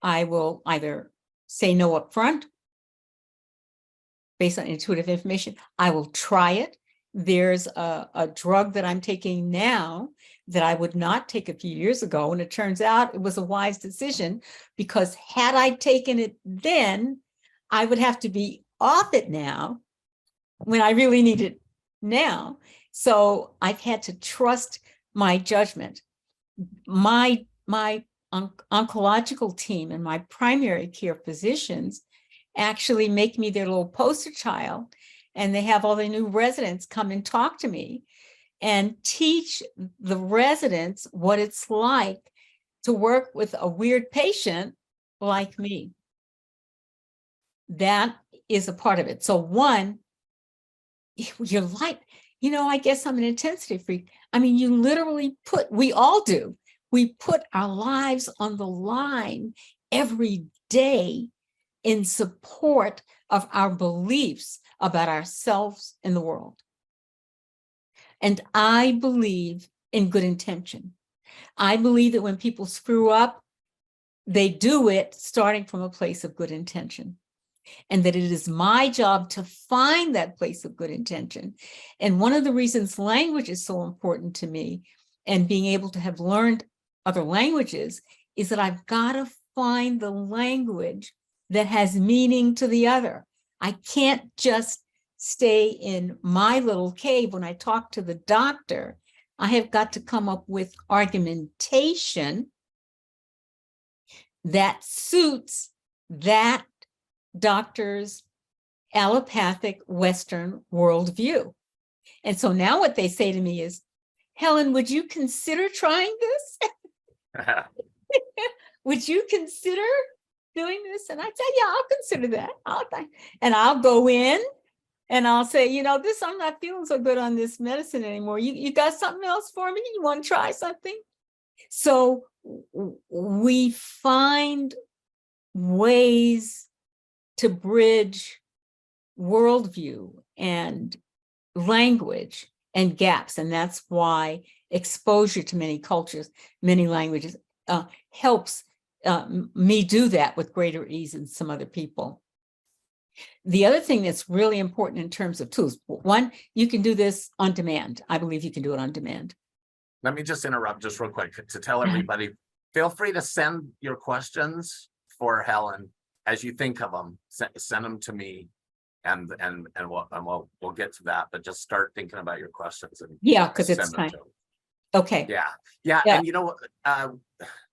B: I will either say no up front based on intuitive information. I will try it. There's a drug that I'm taking now that I would not take a few years ago. And it turns out it was a wise decision, because had I taken it then, I would have to be off it now when I really need it now. So I've had to trust my judgment. My oncological team and my primary care physicians actually make me their little poster child, and they have all the new residents come and talk to me and teach the residents what it's like to work with a weird patient like me. That is a part of it. So one, you're like, you know, I guess I'm an intensity freak. I mean, you literally we all do. We put our lives on the line every day in support of our beliefs about ourselves and the world. And I believe in good intention. I believe that when people screw up, they do it starting from a place of good intention. And that it is my job to find that place of good intention. And one of the reasons language is so important to me, and being able to have learned other languages, is that I've got to find the language that has meaning to the other. I can't just stay in my little cave when I talk to the doctor, I have got to come up with argumentation that suits that doctor's allopathic Western worldview. And so now what they say to me is, Helen, would you consider trying this? Would you consider doing this? And I say, yeah, I'll consider that. I'll go in and I'll say, this, I'm not feeling so good on this medicine anymore. You got something else for me? You want to try something? So we find ways to bridge worldview and language and gaps. And that's why exposure to many cultures, many languages helps me do that with greater ease than some other people. The other thing that's really important in terms of tools, one, you can do this on demand. I believe you can do it on demand.
A: Let me just interrupt just real quick to tell everybody, feel free to send your questions for Helen as you think of them. Send them to me, and we'll get to that. But just start thinking about your questions. And
B: yeah, because it's time. Okay.
A: Yeah. And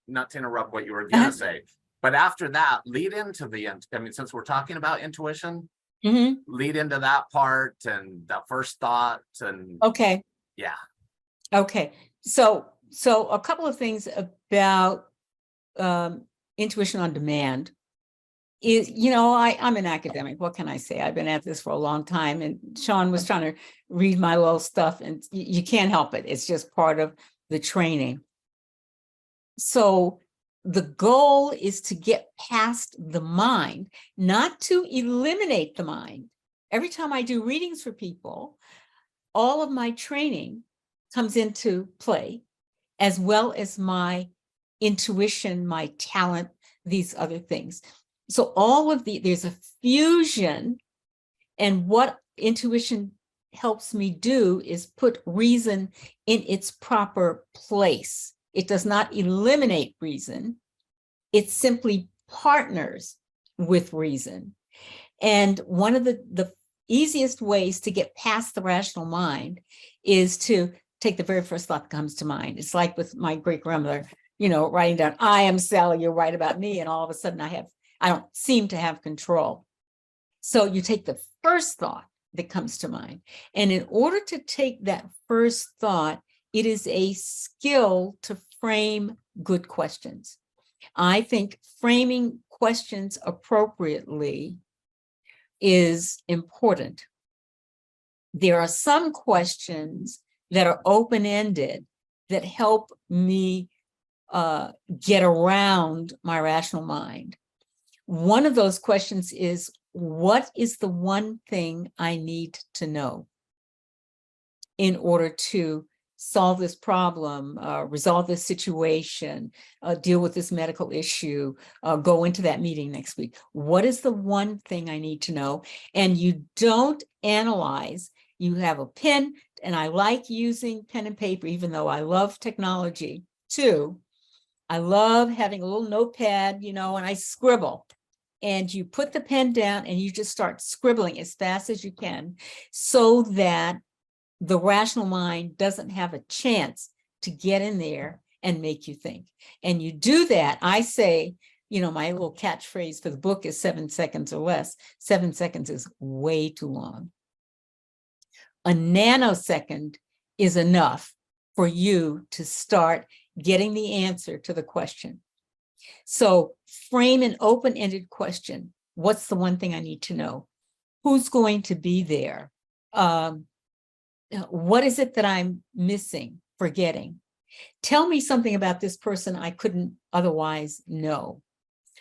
A: not to interrupt what you were going to say, but after that, lead into since we're talking about intuition, lead into that part and that first thought. And
B: okay.
A: Yeah.
B: Okay. So a couple of things about intuition on demand is, I'm an academic. What can I say? I've been at this for a long time, and Shaun was trying to read my little stuff, and you can't help it. It's just part of the training. So the goal is to get past the mind, not to eliminate the mind. Every time I do readings for people, all of my training comes into play, as well as my intuition, my talent, these other things. So there's a fusion, and what intuition helps me do is put reason in its proper place. It does not eliminate reason. It simply partners with reason. And one of the easiest ways to get past the rational mind is to take the very first thought that comes to mind. It's like with my great grandmother, writing down, I am Sally, you're right about me. And all of a sudden I don't seem to have control. So you take the first thought that comes to mind. And in order to take that first thought, it is a skill to frame good questions. I think framing questions appropriately is important. There are some questions that are open-ended that help me get around my rational mind. One of those questions is, what is the one thing I need to know in order to solve this problem, resolve this situation, deal with this medical issue, go into that meeting next week? What is the one thing I need to know? And you don't analyze. You have a pen, and I like using pen and paper, even though I love technology too. I love having a little notepad, and I scribble. And you put the pen down and you just start scribbling as fast as you can, so that the rational mind doesn't have a chance to get in there and make you think. And you do that. I say, my little catchphrase for the book is 7 seconds or less. 7 seconds is way too long. A nanosecond is enough for you to start getting the answer to the question. So frame an open-ended question. What's the one thing I need to know? Who's going to be there? What is it that I'm missing, forgetting? Tell me something about this person I couldn't otherwise know.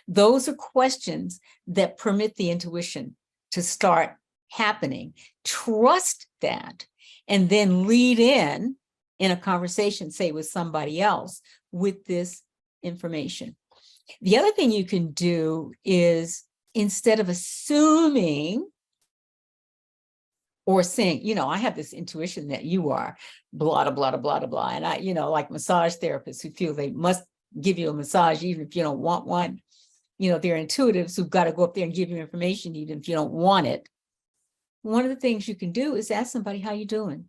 B: Those are questions that permit the intuition to start happening. Trust that, and then lead in a conversation, say with somebody else, with this information. The other thing you can do is, instead of assuming or saying, I have this intuition that you are blah, blah, blah, blah, blah. And I, like massage therapists who feel they must give you a massage even if you don't want one. They're intuitives who've got to go up there and give you information even if you don't want it. one of the things you can do is ask somebody, how you doing?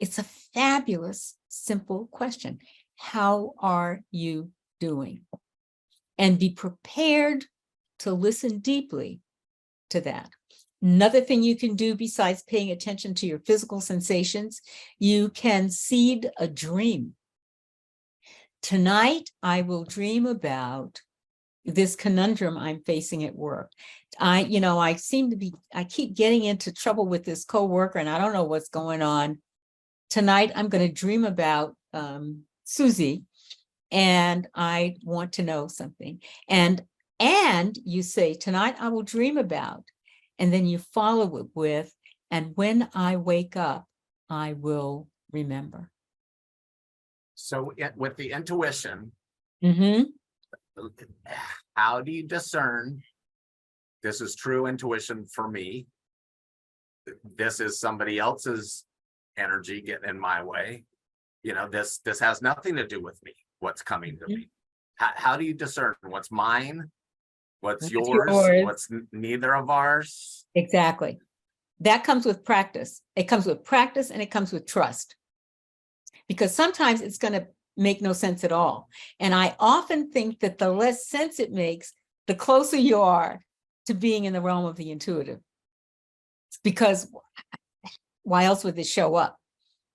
B: It's a fabulous, simple question. How are you doing? And be prepared to listen deeply to that. Another thing you can do besides paying attention to your physical sensations, you can seed a dream. Tonight, I will dream about this conundrum I'm facing at work. I keep getting into trouble with this coworker and I don't know what's going on. Tonight, I'm going to dream about Susie, and I want to know something. And you say, tonight I will dream about, and then you follow it with, and when I wake up, I will remember.
A: So with the intuition,
B: Mm-hmm.
A: how do you discern this is true intuition for me? This is somebody else's energy getting in my way. This has nothing to do with me, what's coming to me. How do you discern what's mine, what's yours, what's neither of ours?
B: Exactly. That comes with practice. It comes with practice and it comes with trust. Because sometimes it's going to make no sense at all. And I often think that the less sense it makes, the closer you are to being in the realm of the intuitive. Because why else would this show up?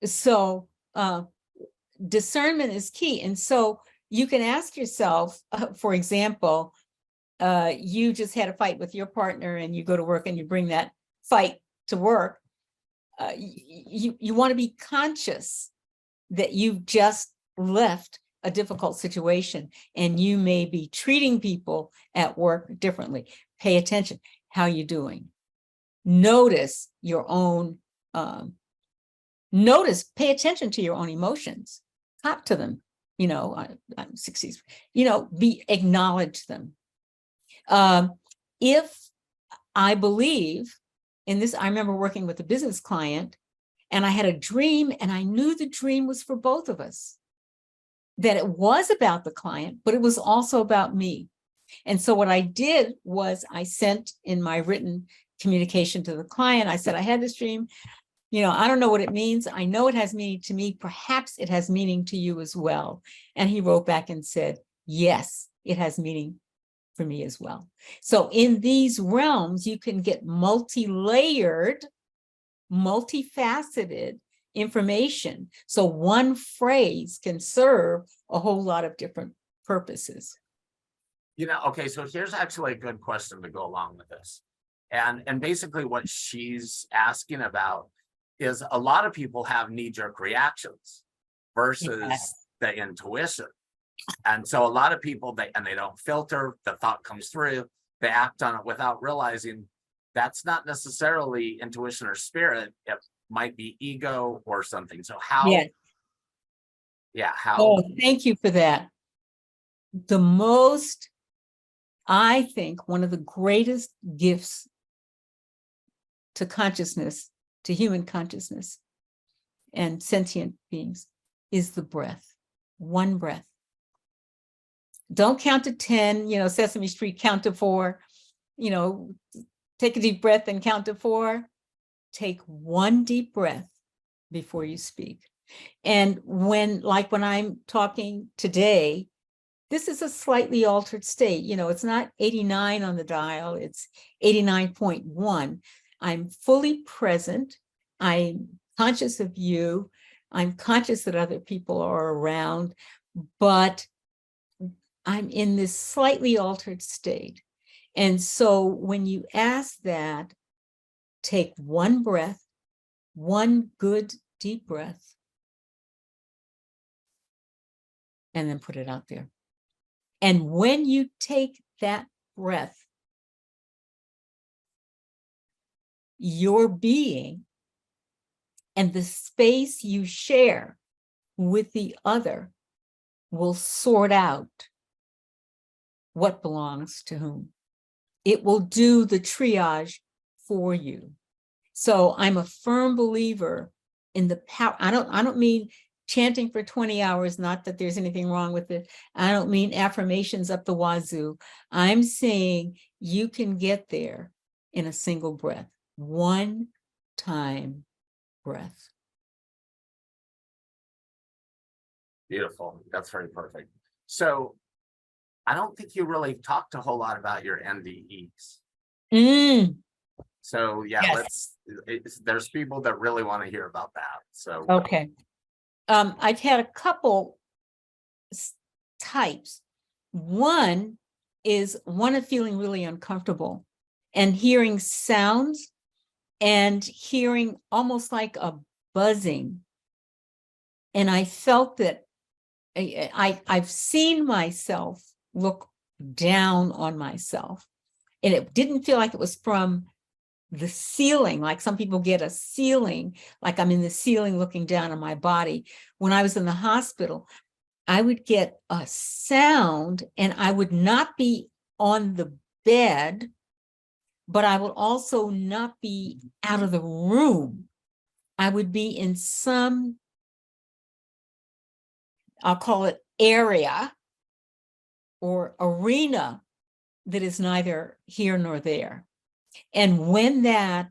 B: So discernment is key. And so you can ask yourself, for example, you just had a fight with your partner and you go to work and you bring that fight to work. You want to be conscious that you've just left a difficult situation and you may be treating people at work differently. Pay attention. How you doing? Notice your own, pay attention to your own emotions. Talk to them. I'm 60s, acknowledge them. If I believe in this, I remember working with a business client and I had a dream and I knew the dream was for both of us, that it was about the client, but it was also about me. And so what I did was I sent in my written communication to the client, I said, I had this dream, I don't know what it means. I know it has meaning to me. Perhaps it has meaning to you as well. And he wrote back and said, yes, it has meaning for me as well. So in these realms, you can get multi-layered, multifaceted information. So one phrase can serve a whole lot of different purposes.
A: Okay, so here's actually a good question to go along with this. And basically what she's asking about is a lot of people have knee-jerk reactions versus the intuition. And so a lot of people, they don't filter, the thought comes through, they act on it without realizing that's not necessarily intuition or spirit. It might be ego or something. So how?
B: Oh, thank you for that. I think one of the greatest gifts to consciousness, to human consciousness and sentient beings is the breath, one breath. Don't count to 10, Sesame Street, count to 4, take a deep breath and count to 4. Take one deep breath before you speak. And when I'm talking today, this is a slightly altered state. It's not 89 on the dial, it's 89.1. I'm fully present. I'm conscious of you. I'm conscious that other people are around, but I'm in this slightly altered state. And so when you ask that, take one breath, one good deep breath, and then put it out there. And when you take that breath, your being and the space you share with the other will sort out what belongs to whom. It will do the triage for you. So I'm a firm believer in the power. I don't mean chanting for 20 hours, not that there's anything wrong with it. I don't mean affirmations up the wazoo. I'm saying you can get there in a single breath. One time, breath.
A: Beautiful. That's very perfect. So I don't think you really talked a whole lot about your NDEs.
B: Mm,
A: So yeah,
B: yes.
A: there's people that really want to hear about that. So
B: Okay. I've had a couple types. One is one of feeling really uncomfortable and hearing sounds and hearing almost like a buzzing. And I felt that I've seen myself look down on myself, and it didn't feel like it was from the ceiling, like some people get a ceiling, like I'm in the ceiling looking down on my body. When I was in the hospital, I would get a sound and I would not be on the bed, but I would also not be out of the room. I would be in some, I'll call it area or arena that is neither here nor there. And when that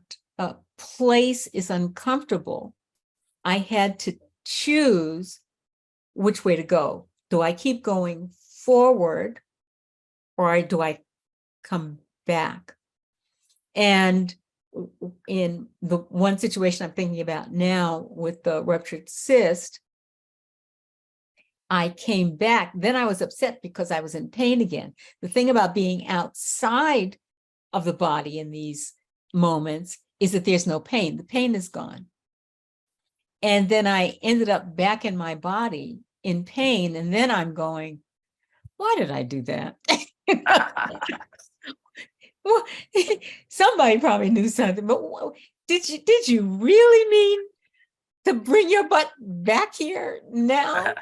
B: place is uncomfortable, I had to choose which way to go. Do I keep going forward or do I come back? And in the one situation I'm thinking about now with the ruptured cyst, I came back. Then I was upset because I was in pain again. The thing about being outside of the body in these moments is that there's no pain. The pain is gone. And then I ended up back in my body in pain. And then I'm going, why did I do that? Well, somebody probably knew something, but did you really mean to bring your butt back here now?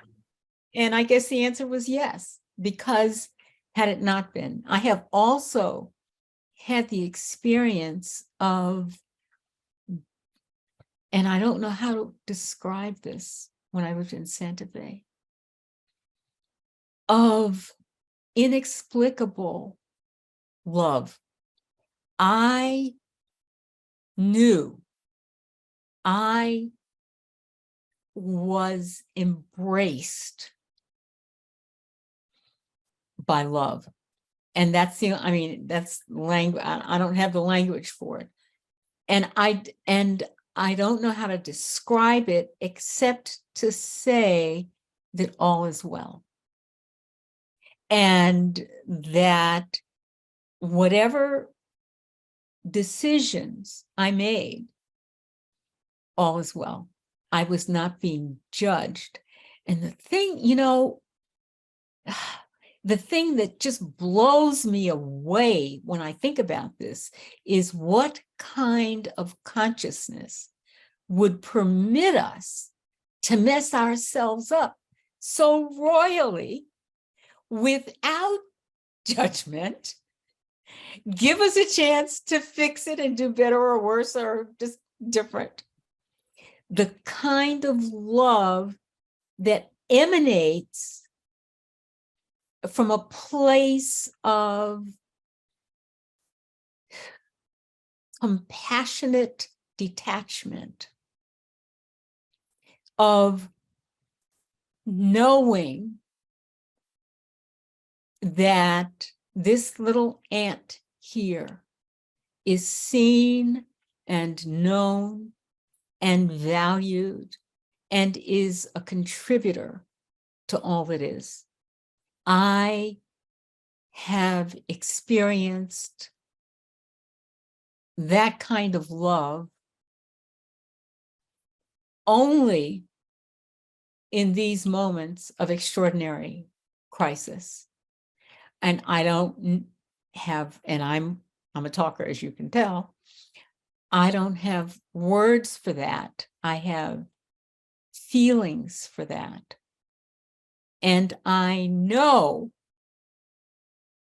B: And I guess the answer was yes, because had it not been, I have also had the experience of, and I don't know how to describe this when I lived in Santa Fe, of inexplicable love. I knew I was embraced by love. And that's the, I mean, that's language. I don't have the language for it. And I don't know how to describe it except to say that all is well. And that whatever decisions I made, all is well. I was not being judged. And the thing, the thing that just blows me away when I think about this is what kind of consciousness would permit us to mess ourselves up so royally without judgment, give us a chance to fix it and do better or worse or just different. The kind of love that emanates from a place of compassionate detachment, of knowing that this little ant here is seen and known and valued and is a contributor to all that is. I have experienced that kind of love only in these moments of extraordinary crisis. And I don't have, and I'm a talker, as you can tell, I don't have words for that. I have feelings for that. And I know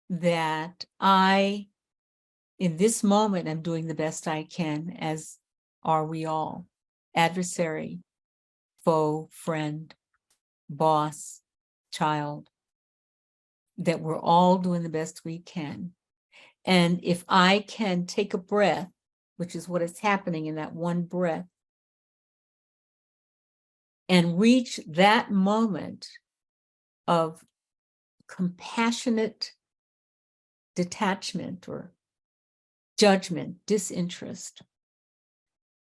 B: that I, in this moment, am doing the best I can, as are we all. Adversary, foe, friend, boss, child, that we're all doing the best we can. And if I can take a breath which is what is happening in that one breath, and reach that moment of compassionate detachment or judgment, disinterest,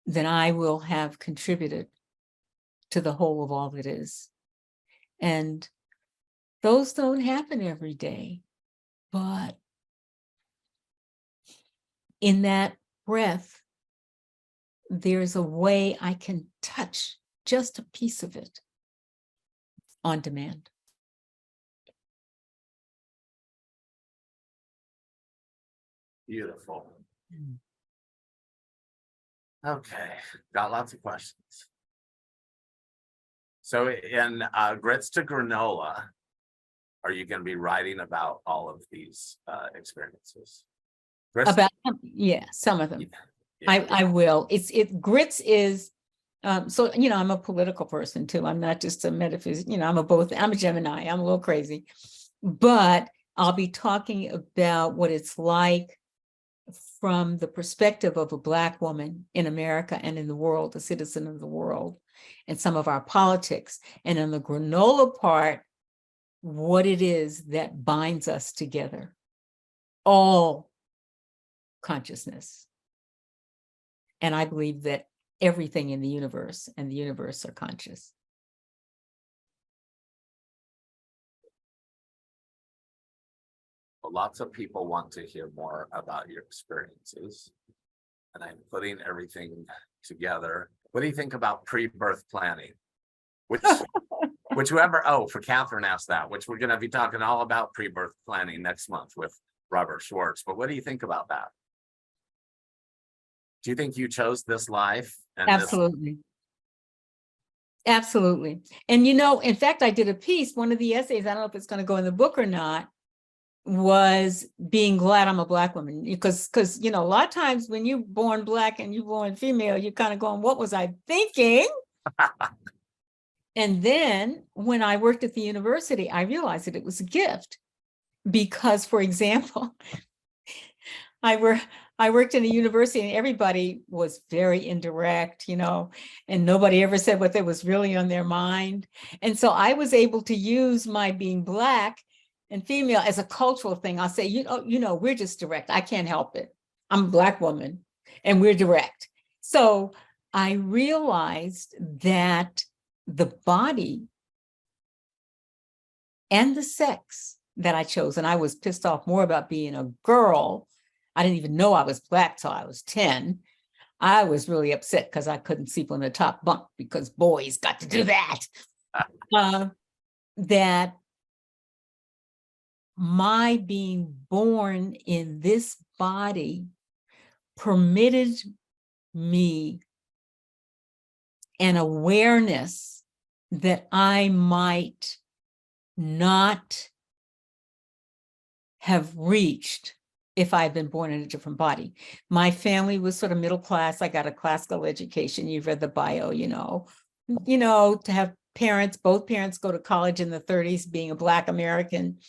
B: then I will have contributed to the whole of all that is. And those don't happen every day, but in that breath, there's a way I can touch just a piece of it on demand.
A: Beautiful. Okay, got lots of questions. So in Grits to Granola, are you going to be writing about all of these experiences?
B: About, yeah, some of them.
A: Yeah.
B: I will. Grits is, so, you know, I'm a political person too. I'm not just a metaphysics, you know, I'm a Gemini, I'm a little crazy, but I'll be talking about what it's like from the perspective of a Black woman in America and in the world, a citizen of the world, and some of our politics. And in the granola part, what it is that binds us together, all consciousness. And I believe that everything in the universe and the universe are conscious.
A: Well, lots of people want to hear more about your experiences, and I'm putting everything together. What do you think about pre-birth planning? Which whoever, oh, for Catherine asked that, which we're going to be talking all about pre-birth planning next month with Robert Schwartz. But what do you think about that? Do you think you chose this life? And
B: Absolutely. Absolutely. And, you know, in fact, I did a piece, one of the essays, I don't know if it's going to go in the book or not, was being glad I'm a Black woman. Because, you know, a lot of times when you're born Black and you're born female, you're kind of going, what was I thinking? And then when I worked at the university, I realized that it was a gift. Because, for example, I worked in a university and everybody was very indirect, you know, and nobody ever said what was really on their mind. And so I was able to use my being Black and female as a cultural thing. I'll say, you know, we're just direct. I can't help it. I'm a Black woman and we're direct. So I realized that the body and the sex that I chose, and I was pissed off more about being a girl. I didn't even know I was Black till I was 10. I was really upset because I couldn't sleep on the top bunk because boys got to do that. That my being born in this body permitted me an awareness that I might not have reached if I'd been born in a different body. My family was sort of middle class. I got a classical education. You've read the bio, you know, to have parents, both parents go to college in the 30s, being a Black American,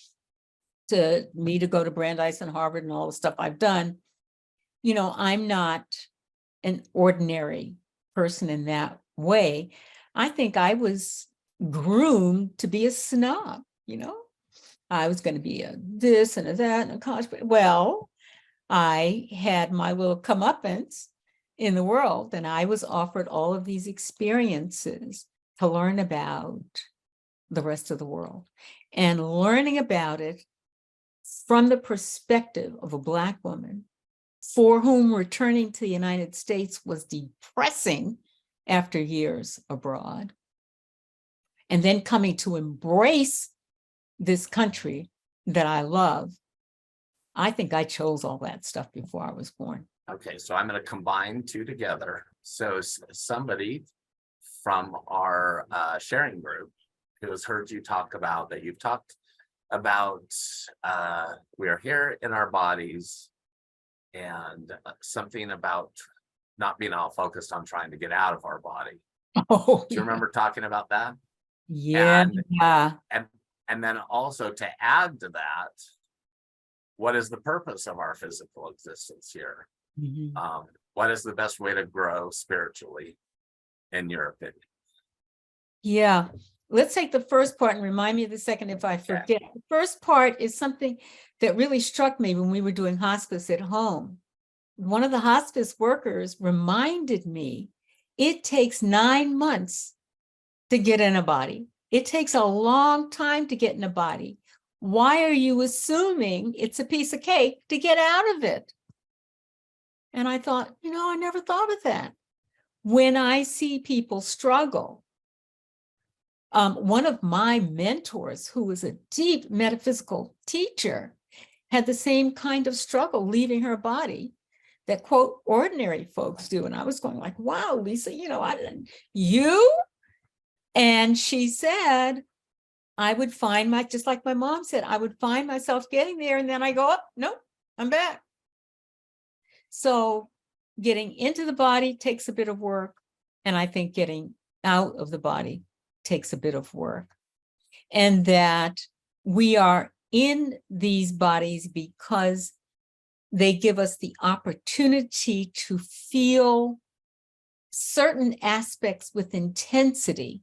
B: to me to go to Brandeis and Harvard and all the stuff I've done. You know, I'm not an ordinary person in that way. I think I was groomed to be a snob, you know. I was going to be a this and a that and a college. Well, I had my little comeuppance in the world, and I was offered all of these experiences to learn about the rest of the world, and learning about it from the perspective of a Black woman for whom returning to the United States was depressing after years abroad, and then coming to embrace this country that I love. I think I chose all that stuff before I was born.
A: Okay, so I'm going to combine two together. So somebody from our sharing group who has heard you talk about that, you've talked about we are here in our bodies, and something about not being all focused on trying to get out of our body.
B: Oh,
A: do you remember talking about that?
B: Yeah.
A: And then also to add to that, what is the purpose of our physical existence here?
B: Mm-hmm.
A: What is the best way to grow spiritually, in your opinion?
B: Yeah, let's take the first part and remind me of the second if I forget. The first part is something that really struck me when we were doing hospice at home. One of the hospice workers reminded me, it takes 9 months to get in a body. It takes a long time to get in a body. Why are you assuming it's a piece of cake to get out of it? And I thought, I never thought of that. When I see people struggle, one of my mentors, who was a deep metaphysical teacher, had the same kind of struggle leaving her body that, quote, ordinary folks do. And I was going like, wow, Lisa, you? And she said, I would find just like my mom said, I would find myself getting there. And then I go, oh, nope, I'm back. So getting into the body takes a bit of work. And I think getting out of the body takes a bit of work. And that we are in these bodies because they give us the opportunity to feel certain aspects with intensity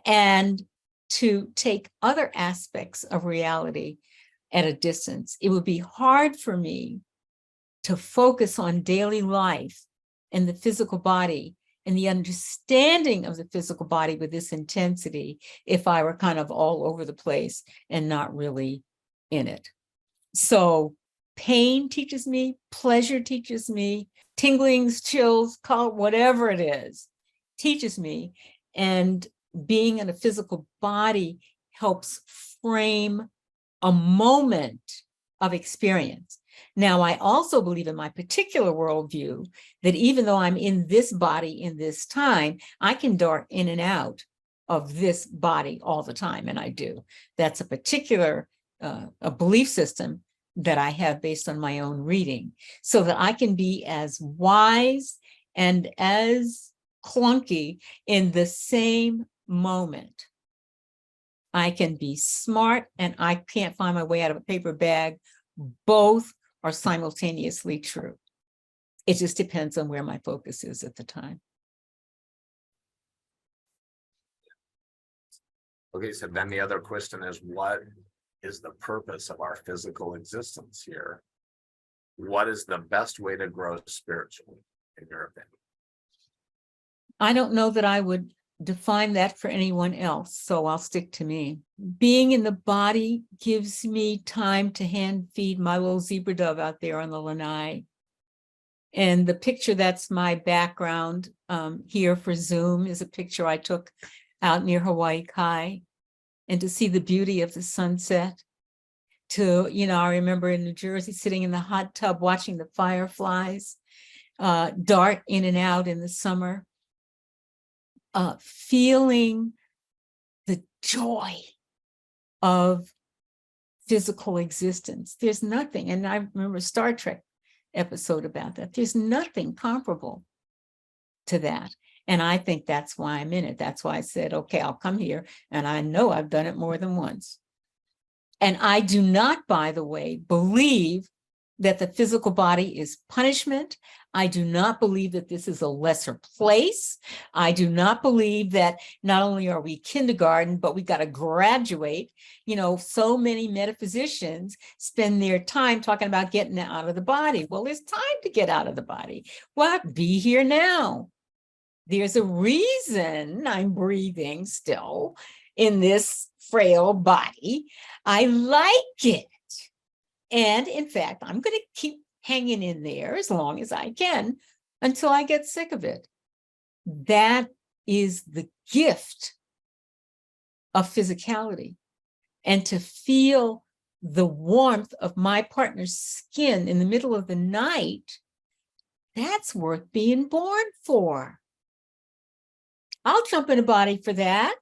B: and to take other aspects of reality at a distance. It would be hard for me to focus on daily life and the physical body and the understanding of the physical body with this intensity if I were kind of all over the place and not really in it. So pain teaches me, pleasure teaches me, tinglings, chills, whatever it is, teaches me. And being in a physical body helps frame a moment of experience. Now, I also believe in my particular worldview that even though I'm in this body in this time, I can dart in and out of this body all the time, and I do. That's a particular a belief system that I have based on my own reading, so that I can be as wise and as clunky in the same moment. I can be smart and I can't find my way out of a paper bag. Both are simultaneously true. It just depends on where my focus is at the time.
A: Okay, so then the other question is, what is the purpose of our physical existence here? What is the best way to grow spiritually, in your opinion?
B: I don't know that I would define that for anyone else, so I'll stick to me. Being in the body gives me time to hand feed my little zebra dove out there on the lanai. And the picture that's my background here for Zoom is a picture I took out near Hawaii Kai. And to see the beauty of the sunset, I remember in New Jersey sitting in the hot tub watching the fireflies dart in and out in the summer. Feeling the joy of physical existence. There's nothing, and I remember a Star Trek episode about that. There's nothing comparable to that. And I think that's why I'm in it. That's why I said, okay, I'll come here. And I know I've done it more than once. And I do not, by the way, believe that the physical body is punishment. I do not believe that this is a lesser place. I do not believe that not only are we kindergarten, but we got to graduate. So many metaphysicians spend their time talking about getting out of the body. Well, there's time to get out of the body. What? Be here now. There's a reason I'm breathing still in this frail body. I like it. And in fact, I'm going to keep hanging in there as long as I can until I get sick of it. That is the gift of physicality. And to feel the warmth of my partner's skin in the middle of the night, that's worth being born for. I'll jump in a body for that.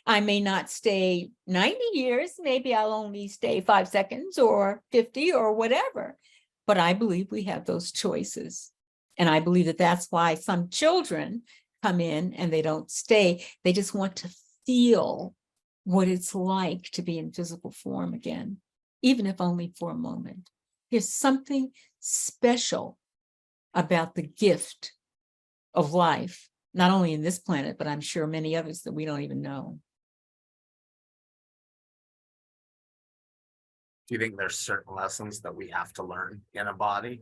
B: I may not stay 90 years. Maybe I'll only stay 5 seconds or 50 or whatever. But I believe we have those choices. And I believe that that's why some children come in and they don't stay. They just want to feel what it's like to be in physical form again, even if only for a moment. There's something special about the gift of life, not only in this planet, but I'm sure many others that we don't even know.
A: Do you think there's certain lessons that we have to learn in a body,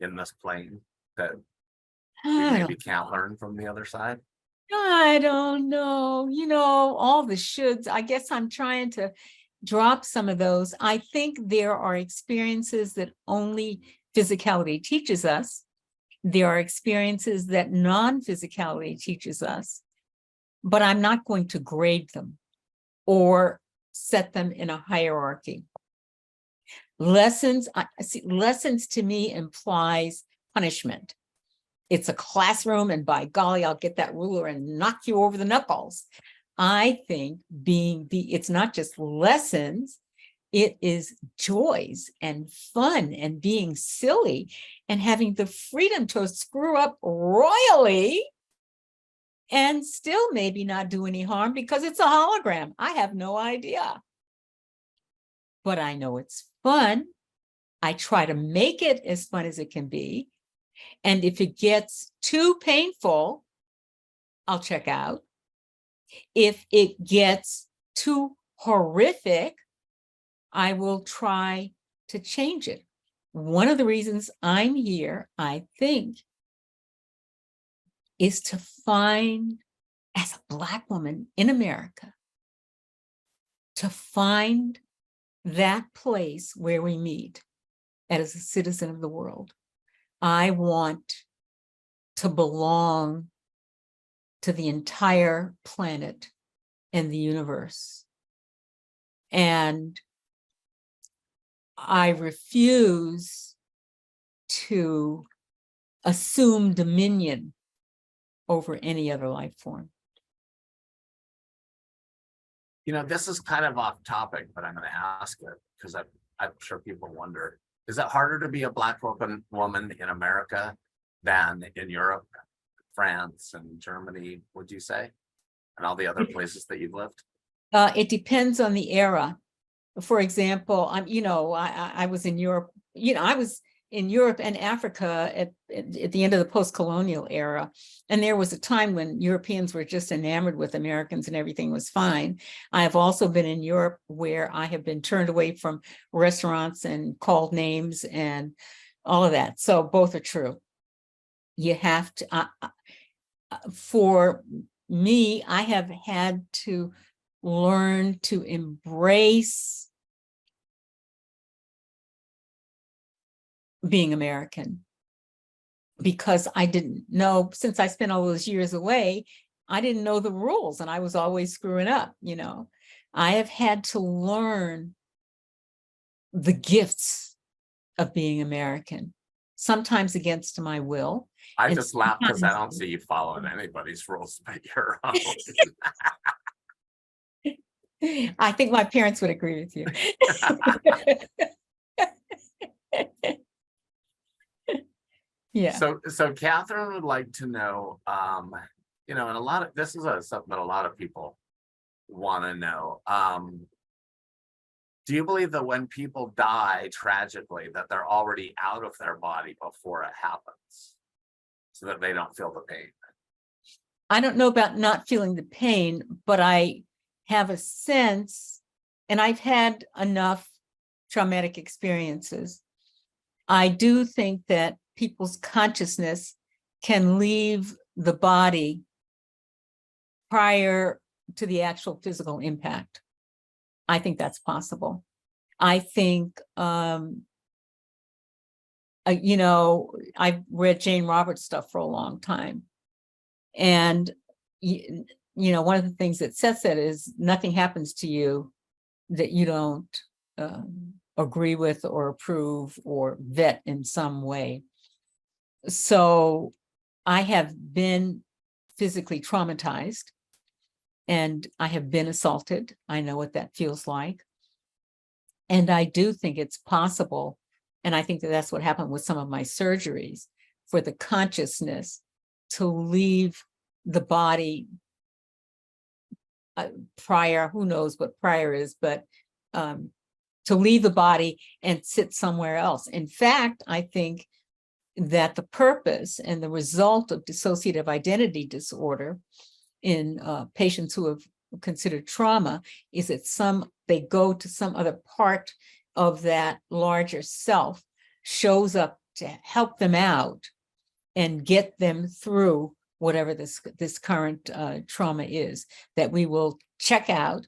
A: in this plane, that we
B: I
A: maybe can't learn from the other side?
B: don't know. You know, all the shoulds. I guess I'm trying to drop some of those. I think there are experiences that only physicality teaches us. There are experiences that non-physicality teaches us, but I'm not going to grade them or set them in a hierarchy. Lessons to me implies punishment. It's a classroom, and by golly, I'll get that ruler and knock you over the knuckles. I think it's not just lessons, it is joys and fun and being silly and having the freedom to screw up royally and still maybe not do any harm because it's a hologram. I have no idea. But I know it's fun. I try to make it as fun as it can be. And if it gets too painful, I'll check out. If it gets too horrific, I will try to change it. One of the reasons I'm here, I think, is to find, as a Black woman in America, to find that place where we meet as a citizen of the world. I want to belong to the entire planet and the universe. And I refuse to assume dominion over any other life form.
A: You know, this is kind of off topic, but I'm going to ask it because I'm sure people wonder, is it harder to be a Black woman in America than in Europe, France, and Germany, would you say, and all the other places that you've lived?
B: It depends on the era. For example, I was in Europe. I was in Europe and Africa at the end of the post-colonial era, and there was a time when Europeans were just enamored with Americans and everything was fine. I have also been in Europe where I have been turned away from restaurants and called names and all of that. So both are true. You have to, for me, I have had to learn to embrace being American, because I didn't know, since I spent all those years away, I didn't know the rules and I was always screwing up. I have had to learn the gifts of being American, sometimes against my will.
A: I just laugh because I don't see you following anybody's rules but your own.
B: I think my parents would agree with you. Yeah.
A: So Catherine would like to know, and this is something that a lot of people want to know. Do you believe that when people die tragically, that they're already out of their body before it happens, so that they don't feel the pain?
B: I don't know about not feeling the pain, but I have a sense, and I've had enough traumatic experiences. I do think that people's consciousness can leave the body prior to the actual physical impact. I think that's possible. I think, I've read Jane Roberts stuff for a long time. And, one of the things that says that is nothing happens to you that you don't agree with or approve or vet in some way. So I have been physically traumatized and I have been assaulted. I know what that feels like. And I do think it's possible, and I think that that's what happened with some of my surgeries, for the consciousness to leave the body prior, who knows what prior is, but to leave the body and sit somewhere else. In fact, I think that the purpose and the result of dissociative identity disorder in patients who have considered trauma is that they go to some other part of that larger self, shows up to help them out and get them through whatever this current trauma is, that we will check out.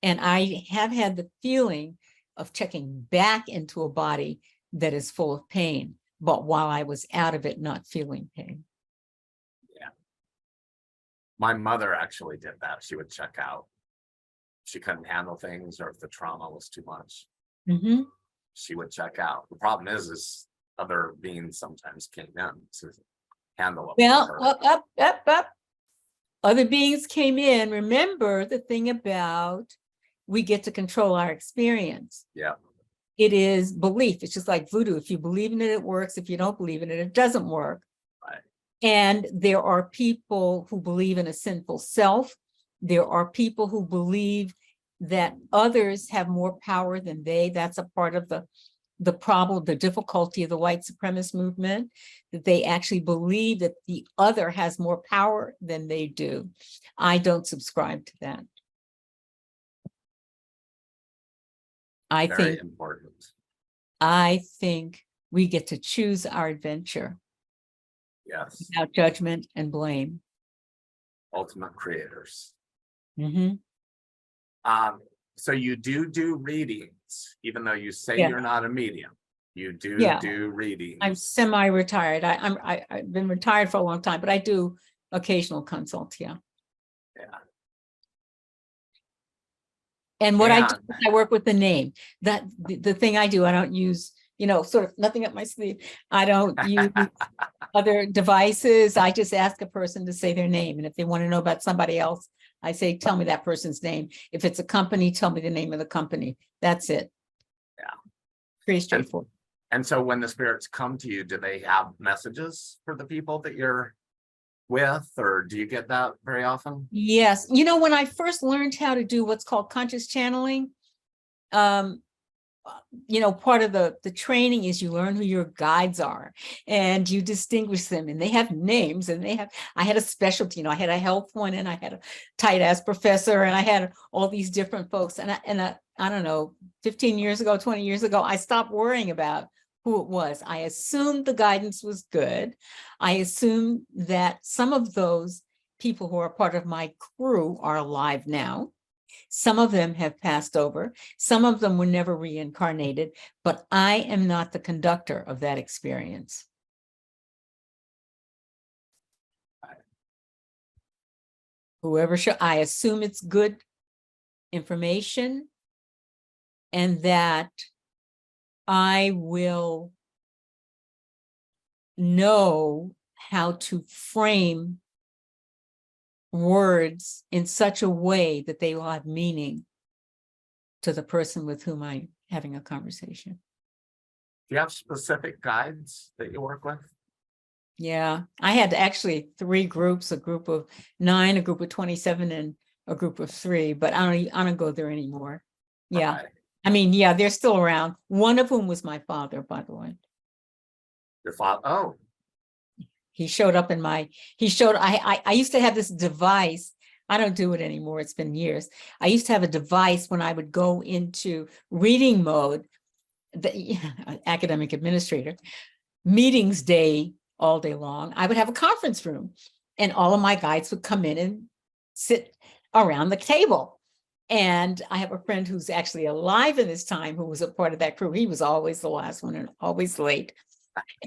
B: And I have had the feeling of checking back into a body that is full of pain, but while I was out of it, not feeling pain.
A: Yeah. My mother actually did that. She would check out. She couldn't handle things, or if the trauma was too much, she would check out. The problem is other beings sometimes came in to handle it.
B: Well, up. Other beings came in. Remember the thing about we get to control our experience.
A: Yeah.
B: It is belief. It's just like voodoo. If you believe in it, it works. If you don't believe in it, it doesn't work.
A: Right.
B: And there are people who believe in a sinful self. There are people who believe that others have more power than they. That's a part of the problem, the difficulty of the white supremacist movement, that they actually believe that the other has more power than they do. I don't subscribe to that.
A: Very important.
B: I think we get to choose our adventure.
A: Yes.
B: Without judgment and blame.
A: Ultimate creators.
B: Mm-hmm.
A: So you do readings, even though you say
B: Yeah.
A: you're not a medium. You do do readings.
B: I'm semi-retired. I've been retired for a long time, but I do occasional consults. Yeah.
A: Yeah.
B: And what I do, I work with the name. That the thing I do, I don't use, sort of nothing up my sleeve. I don't use other devices. I just ask a person to say their name. And if they want to know about somebody else, I say, tell me that person's name. If it's a company, tell me the name of the company. That's it.
A: Yeah.
B: Pretty straightforward.
A: And so when the spirits come to you, do they have messages for the people that you're with, or do you get that very often?
B: Yes. When I first learned how to do what's called conscious channeling, part of the training is you learn who your guides are and you distinguish them, and they have names, and I had a specialty, I had a health one, and I had a tight ass professor, and I had all these different folks. And I don't know, 15 years ago, 20 years ago, I stopped worrying about who it was. I assumed the guidance was good. I assumed that some of those people who are part of my crew are alive now. Some of them have passed over. Some of them were never reincarnated, but I am not the conductor of that experience. Whoever I assume it's good information, and that I will know how to frame words in such a way that they will have meaning to the person with whom I'm having a conversation.
A: Do you have specific guides that you work with?
B: Yeah, I had actually 3 groups, a group of 9, a group of 27, and a group of 3, but I don't go there anymore. Yeah.
A: Okay.
B: I mean, yeah, they're still around. One of whom was my father, by the way.
A: Your father? Oh.
B: He showed up I used to have this device. I don't do it anymore. It's been years. I used to have a device when I would go into reading mode, the academic administrator, meetings day, all day long. I would have a conference room, and all of my guides would come in and sit around the table. And I have a friend who's actually alive in this time who was a part of that crew. He was always the last one and always late.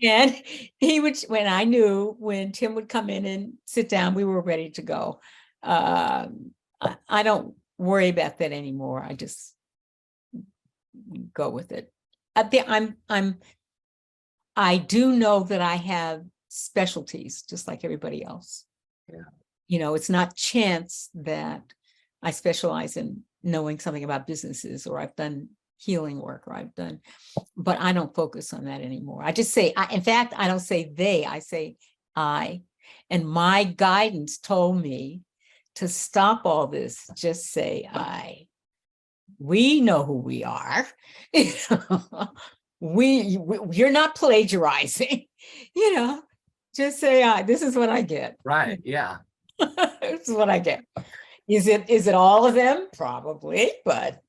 B: And he would, when Tim would come in and sit down, we were ready to go. I don't worry about that anymore. I just go with it. I do know that I have specialties just like everybody else.
A: Yeah.
B: It's not chance that I specialize in knowing something about businesses, or I've done healing work, but I don't focus on that anymore. I just say, in fact, I don't say they, I say I, and my guidance told me to stop all this, just say I. We know who we are. You're not plagiarizing. you know, just say, this is what I get.
A: Right. Yeah.
B: This is what I get. Is it all of them? Probably, but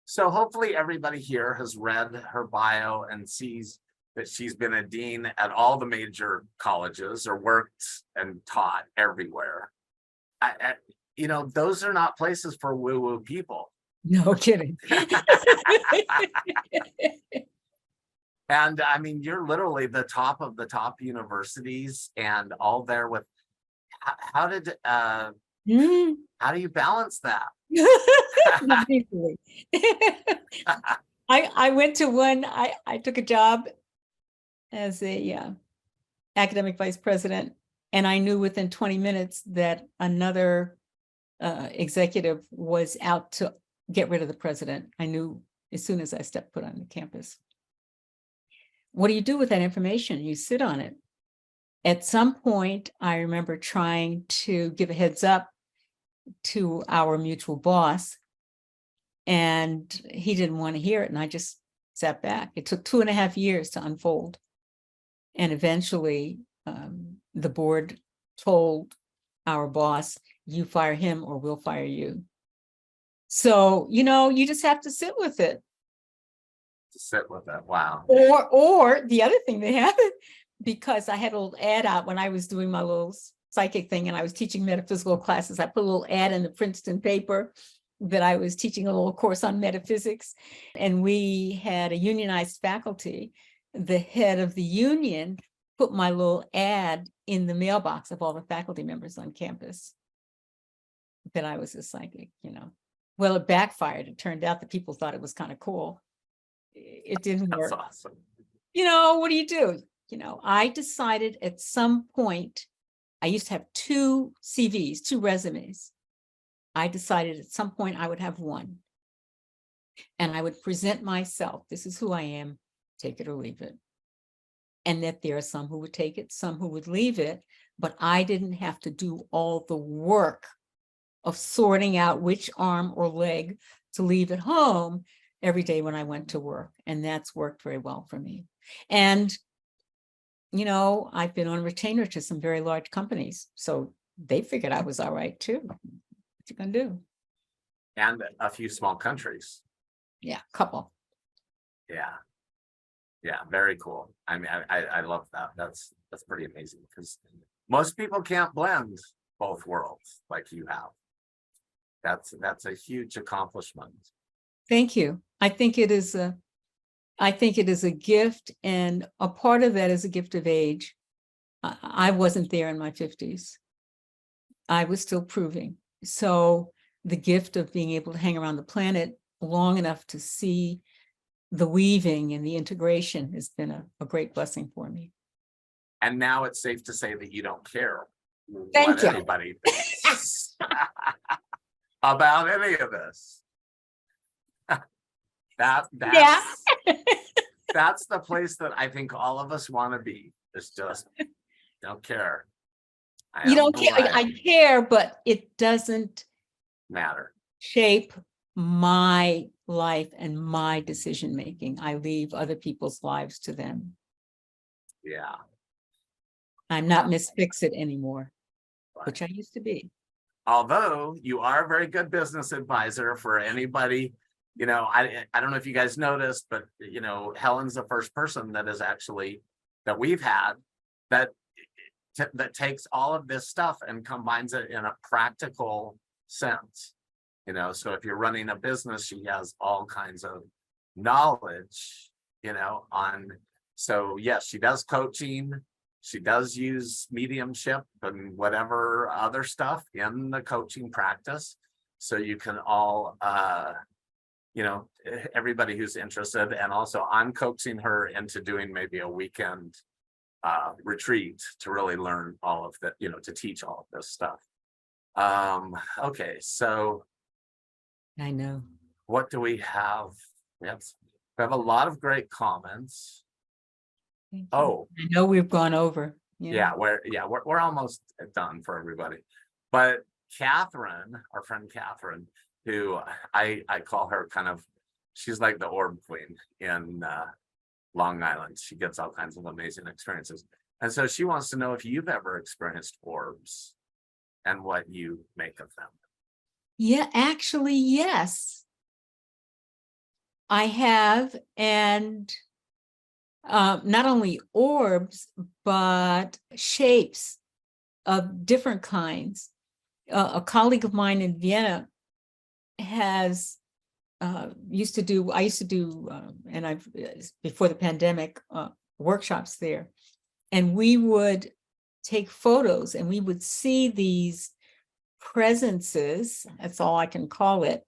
A: So hopefully everybody here has read her bio and sees that she's been a dean at all the major colleges or worked and taught everywhere. Those are not places for woo-woo people.
B: no kidding.
A: And I mean, you're literally the top of the top universities and all there with, how do you balance that?
B: Not easily. I went to one, I took a job as a academic vice president, and I knew within 20 minutes that another executive was out to get rid of the president. I knew as soon as I stepped foot on the campus. What do you do with that information? You sit on it. At some point, I remember trying to give a heads up to our mutual boss, and he didn't want to hear it, and I just sat back. It took 2.5 years to unfold. And eventually, the board told our boss, you fire him or we'll fire you. So, you just have to sit with it.
A: To sit with it. Wow.
B: Or the other thing that happened, because I had a little ad out when I was doing my little psychic thing and I was teaching metaphysical classes, I put a little ad in the Princeton paper that I was teaching a little course on metaphysics. And we had a unionized faculty. The head of the union put my little ad in the mailbox of all the faculty members on campus that I was a psychic, Well, it backfired. It turned out that people thought it was kind of cool. It didn't work.
A: That's awesome.
B: What do you do? I decided at some point, I used to have 2 CVs, 2 resumes. I decided at some point I would have one. And I would present myself. This is who I am. Take it or leave it. And that there are some who would take it, some who would leave it. But I didn't have to do all the work of sorting out which arm or leg to leave at home every day when I went to work. And that's worked very well for me. And, I've been on retainer to some very large companies. So they figured I was all right too. What you gonna do?
A: And a few small countries.
B: Yeah, couple.
A: Yeah. Yeah, very cool. I mean, I love that. That's pretty amazing because most people can't blend both worlds like you have. That's a huge accomplishment.
B: Thank you. I think it is a gift, and a part of that is a gift of age. I wasn't there in my 50s. I was still proving. So the gift of being able to hang around the planet long enough to see the weaving and the integration has been a great blessing for me.
A: And now it's safe to say that you don't care
B: Thank you.
A: Anybody thinks about any of this. That's the place that I think all of us want to be. It's just don't care.
B: You don't care. I care, but it doesn't
A: matter.
B: Shape my life and my decision making. I leave other people's lives to them.
A: Yeah.
B: I'm not Miss Fix-It anymore, which I used to be.
A: Although you are a very good business advisor for anybody. I don't know if you guys noticed, but Helen's the first person that is actually that we've had that takes all of this stuff and combines it in a practical sense. So if you're running a business, she has all kinds of knowledge, on. So yes, she does coaching. She does use mediumship and whatever other stuff in the coaching practice. So you can all, everybody who's interested. And also I'm coaxing her into doing maybe a weekend retreat to really learn all of that, to teach all of this stuff. Okay, so
B: I know.
A: What do we have? We have a lot of great comments. Oh,
B: I know we've gone over.
A: Yeah, we're almost done for everybody. But Catherine, our friend Catherine, who I call her kind of, she's like the orb queen in Long Island. She gets all kinds of amazing experiences. And so she wants to know if you've ever experienced orbs and what you make of them.
B: Yeah, actually, yes, I have. And not only orbs, but shapes of different kinds. A colleague of mine in Vienna has I used to do, and I've before the pandemic, workshops there, and we would take photos and we would see these presences, that's all I can call it,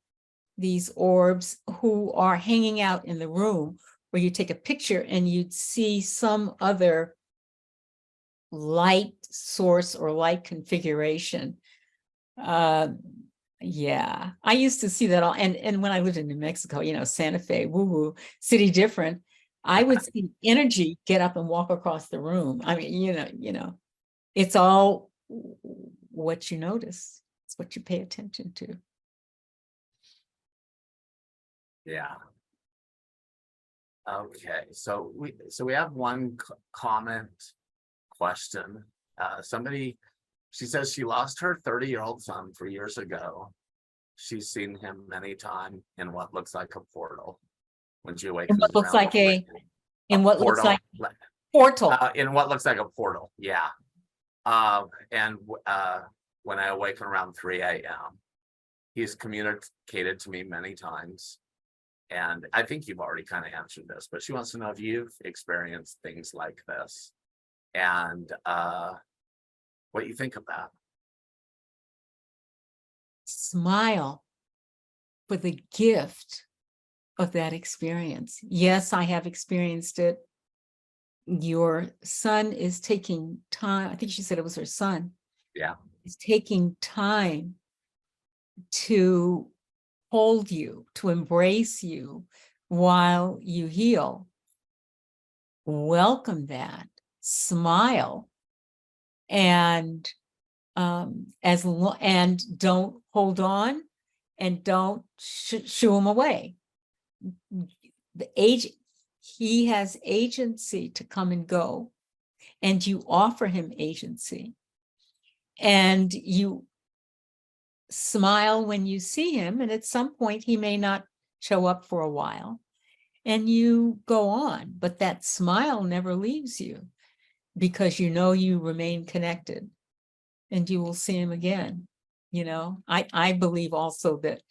B: these orbs who are hanging out in the room, where you take a picture and you'd see some other light source or light configuration. Yeah, I used to see that all. And when I lived in New Mexico, Santa Fe, woo-woo, city different, I would see energy get up and walk across the room. I mean, it's all what you notice. It's what you pay attention to.
A: Yeah. Okay, so we have one comment question. She says she lost her 30-year-old son 3 years ago. She's seen him many times in what looks like a portal. When she awakens,
B: In what looks like a portal.
A: In what looks like a portal, yeah. And when I awaken around 3 a.m., he's communicated to me many times. And I think you've already kind of answered this, but she wants to know if you've experienced things like this and what you think of that.
B: Smile for the gift of that experience. Yes, I have experienced it. Your son is taking time. I think she said it was her son.
A: Yeah.
B: He's taking time to hold you, to embrace you while you heal. Welcome that. Smile. And and don't hold on, and don't shoo him away. He has agency to come and go, and you offer him agency, and you smile when you see him, and at some point he may not show up for a while, and you go on, but that smile never leaves you, because you remain connected, and you will see him again. I believe also that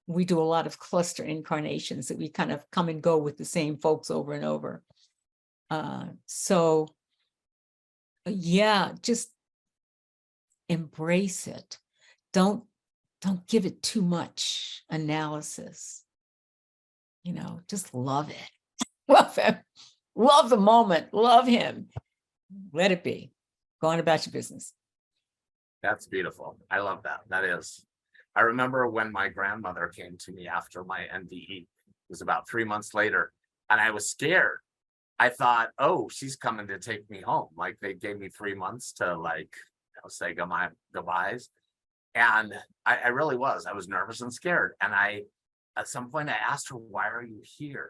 B: we do a lot of cluster incarnations, that we kind of come and go with the same folks over and over. So yeah, just embrace it. Don't give it too much analysis. Just love it. Love him. Love the moment. Love him. Let it be. Go on about your business.
A: That's beautiful. I love that. That is. I remember when my grandmother came to me after my NDE. It was about 3 months later, and I was scared. I thought, oh, she's coming to take me home. Like, they gave me 3 months to say goodbyes. And I really was. I was nervous and scared. And at some point I asked her, why are you here?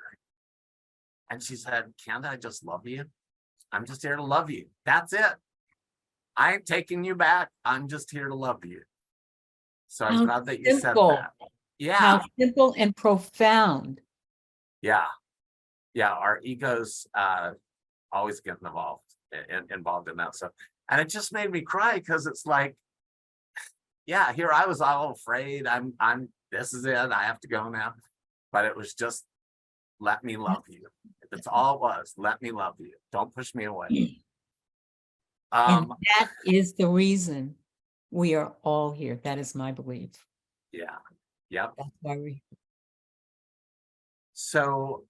A: And she said, can't I just love you? I'm just here to love you. That's it. I ain't taking you back. I'm just here to love you. So I'm glad that you said that. Yeah.
B: How simple and profound.
A: Yeah. Yeah. Our egos always get involved in that stuff. And it just made me cry, because it's like, yeah, here I was all afraid. This is it. I have to go now. But it was just, let me love you. That's all it was. Let me love you. Don't push me away.
B: And that is the reason we are all here. That is my belief.
A: Yeah. Yep.
B: That's why we.
A: So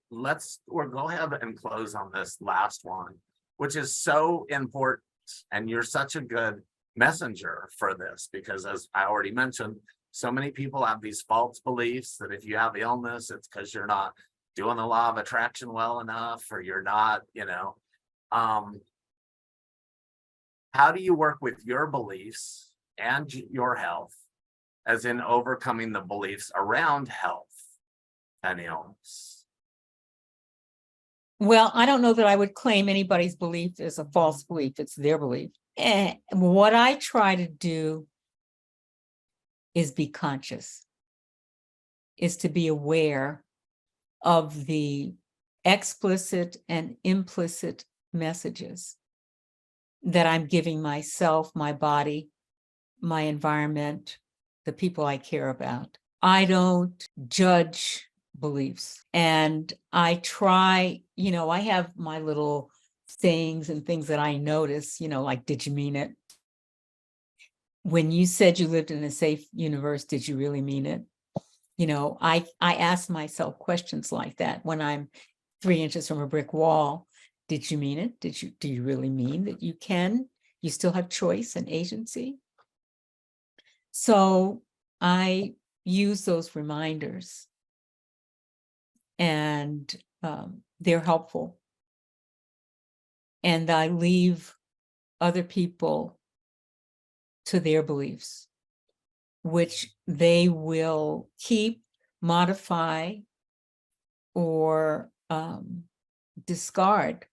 A: we'll go ahead and close on this last one, which is so important. And you're such a good messenger for this, because as I already mentioned, so many people have these false beliefs that if you have illness, it's because you're not doing the law of attraction well enough, or you're not, how do you work with your beliefs and your health, as in overcoming the beliefs around health and illness?
B: Well, I don't know that I would claim anybody's belief is a false belief. It's their belief. And what I try to do is be conscious, is to be aware of the explicit and implicit messages that I'm giving myself, my body, my environment, the people I care about. I don't judge beliefs. And I try, I have my little sayings and things that I notice, like, did you mean it? When you said you lived in a safe universe, did you really mean it? I ask myself questions like that when I'm 3 inches from a brick wall. Did you mean it? Do you really mean that you still have choice and agency? So I use those reminders, and they're helpful. And I leave other people to their beliefs, which they will keep, modify, or discard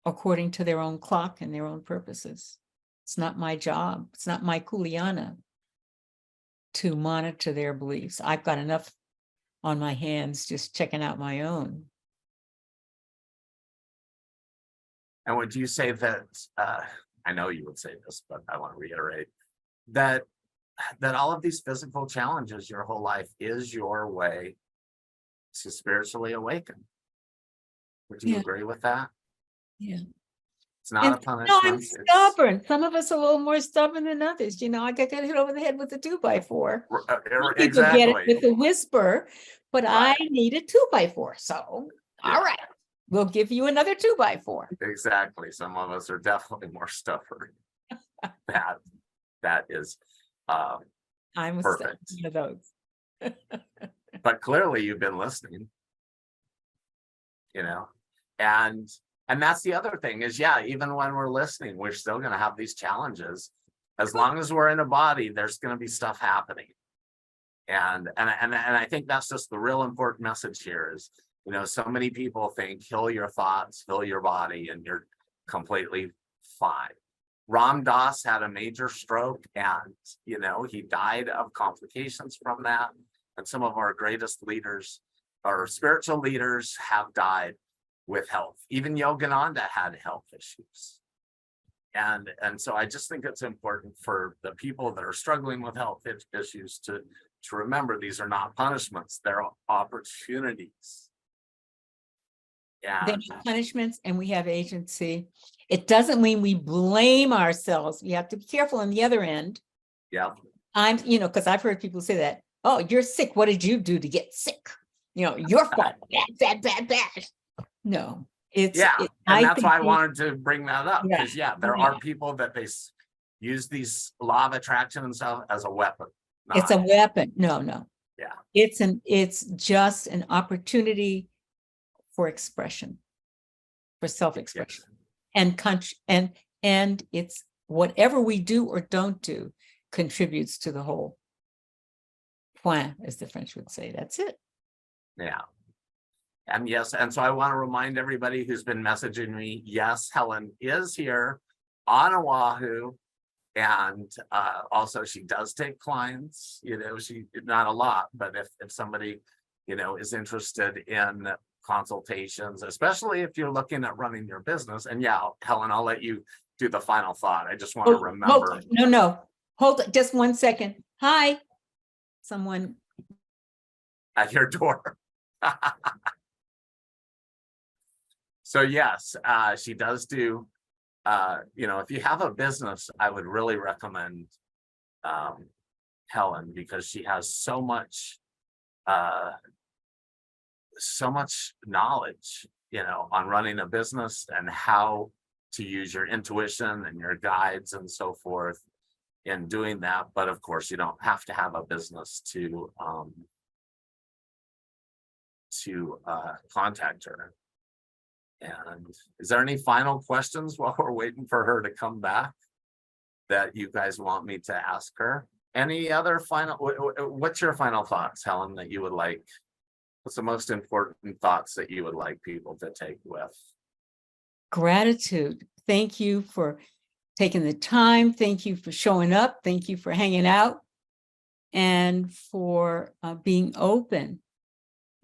B: according to their own clock and their own purposes. It's not my job. It's not my kuleana to monitor their beliefs. I've got enough on my hands just checking out my own.
A: And would you say that, I know you would say this, but I want to reiterate that all of these physical challenges your whole life is your way to spiritually awaken? Would you agree with that?
B: Yeah.
A: It's not a punishment.
B: No, I'm stubborn. Some of us are a little more stubborn than others. I got hit over the head with a 2x4.
A: Exactly.
B: People get it with a whisper, but right. I need a 2x4. So, all right, we'll give you another 2x4.
A: Exactly. Some of us are definitely more stubborn. That is
B: I'm perfect. One of those.
A: But clearly you've been listening, and that's the other thing is, even when we're listening, we're still going to have these challenges. As long as we're in a body, there's going to be stuff happening. And I think that's just the real important message here is, so many people think heal your thoughts, heal your body, and you're completely fine. Ram Dass had a major stroke, and, he died of complications from that. And some of our greatest leaders, our spiritual leaders, have died with health. Even Yogananda had health issues. And so I just think it's important for the people that are struggling with health issues to remember these are not punishments, they're opportunities.
B: They're not punishments, and we have agency. It doesn't mean we blame ourselves. We have to be careful on the other end.
A: Yeah.
B: Because I've heard people say that, oh, you're sick. What did you do to get sick? Your fault. Bad. No, and
A: that's why I wanted to bring that up, because there are people that they use these law of attraction and stuff as a weapon.
B: It's a weapon. No.
A: Yeah.
B: It's just an opportunity for expression, for self-expression. Yes. And it's whatever we do or don't do contributes to the whole. Point, as the French would say. That's it.
A: Yeah. And yes, and so I want to remind everybody who's been messaging me, yes, Helen is here on Oahu. And also she does take clients, she not a lot, but if somebody, is interested in consultations, especially if you're looking at running your business. And Helen, I'll let you do the final thought. I just want to remember.
B: No. Hold it just 1 second. Hi. Someone
A: at your door. So yes, she does do, if you have a business, I would really recommend Helen, because she has so much knowledge, on running a business and how to use your intuition and your guides and so forth in doing that. But of course, you don't have to have a business to contact her. And is there any final questions while we're waiting for her to come back that you guys want me to ask her? Any other what's your final thoughts, Helen, that you would like What's the most important thoughts that you would like people to take with?
B: Gratitude. Thank you for taking the time. Thank you for showing up. Thank you for hanging out and for being open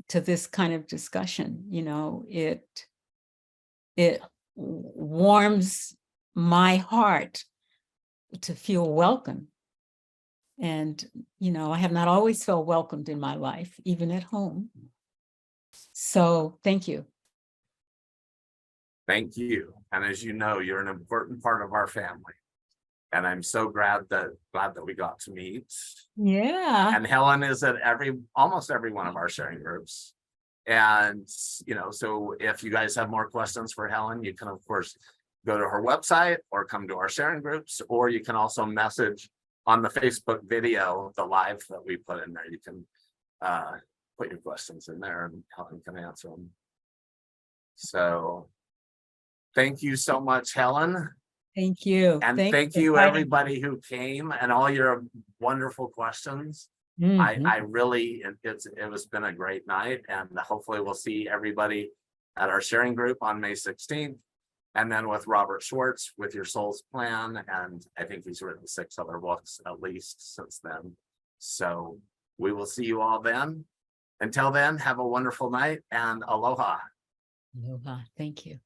B: to this kind of discussion. You know, it warms my heart to feel welcome. And, you know, I have not always felt welcomed in my life, even at home. So thank you.
A: Thank you. And as you know, you're an important part of our family. And I'm so glad that we got to meet.
B: Yeah.
A: And Helen is at almost every one of our sharing groups. And, you know, so if you guys have more questions for Helen, you can, of course, go to her website or come to our sharing groups, or you can also message on the Facebook video, the live that we put in there. You can put your questions in there and Helen can answer them. So thank you so much, Helen.
B: Thank you.
A: And
B: Thanks
A: thank
B: for
A: you,
B: inviting
A: everybody who came and all your wonderful questions.
B: me.
A: I really, it was been a great night, and hopefully we'll see everybody at our sharing group on May 16th. And then with Robert Schwartz with Your Soul's Plan. And I think he's written 6 other books at least since then. So we will see you all then. Until then, have a wonderful night and aloha.
B: Aloha. Thank you.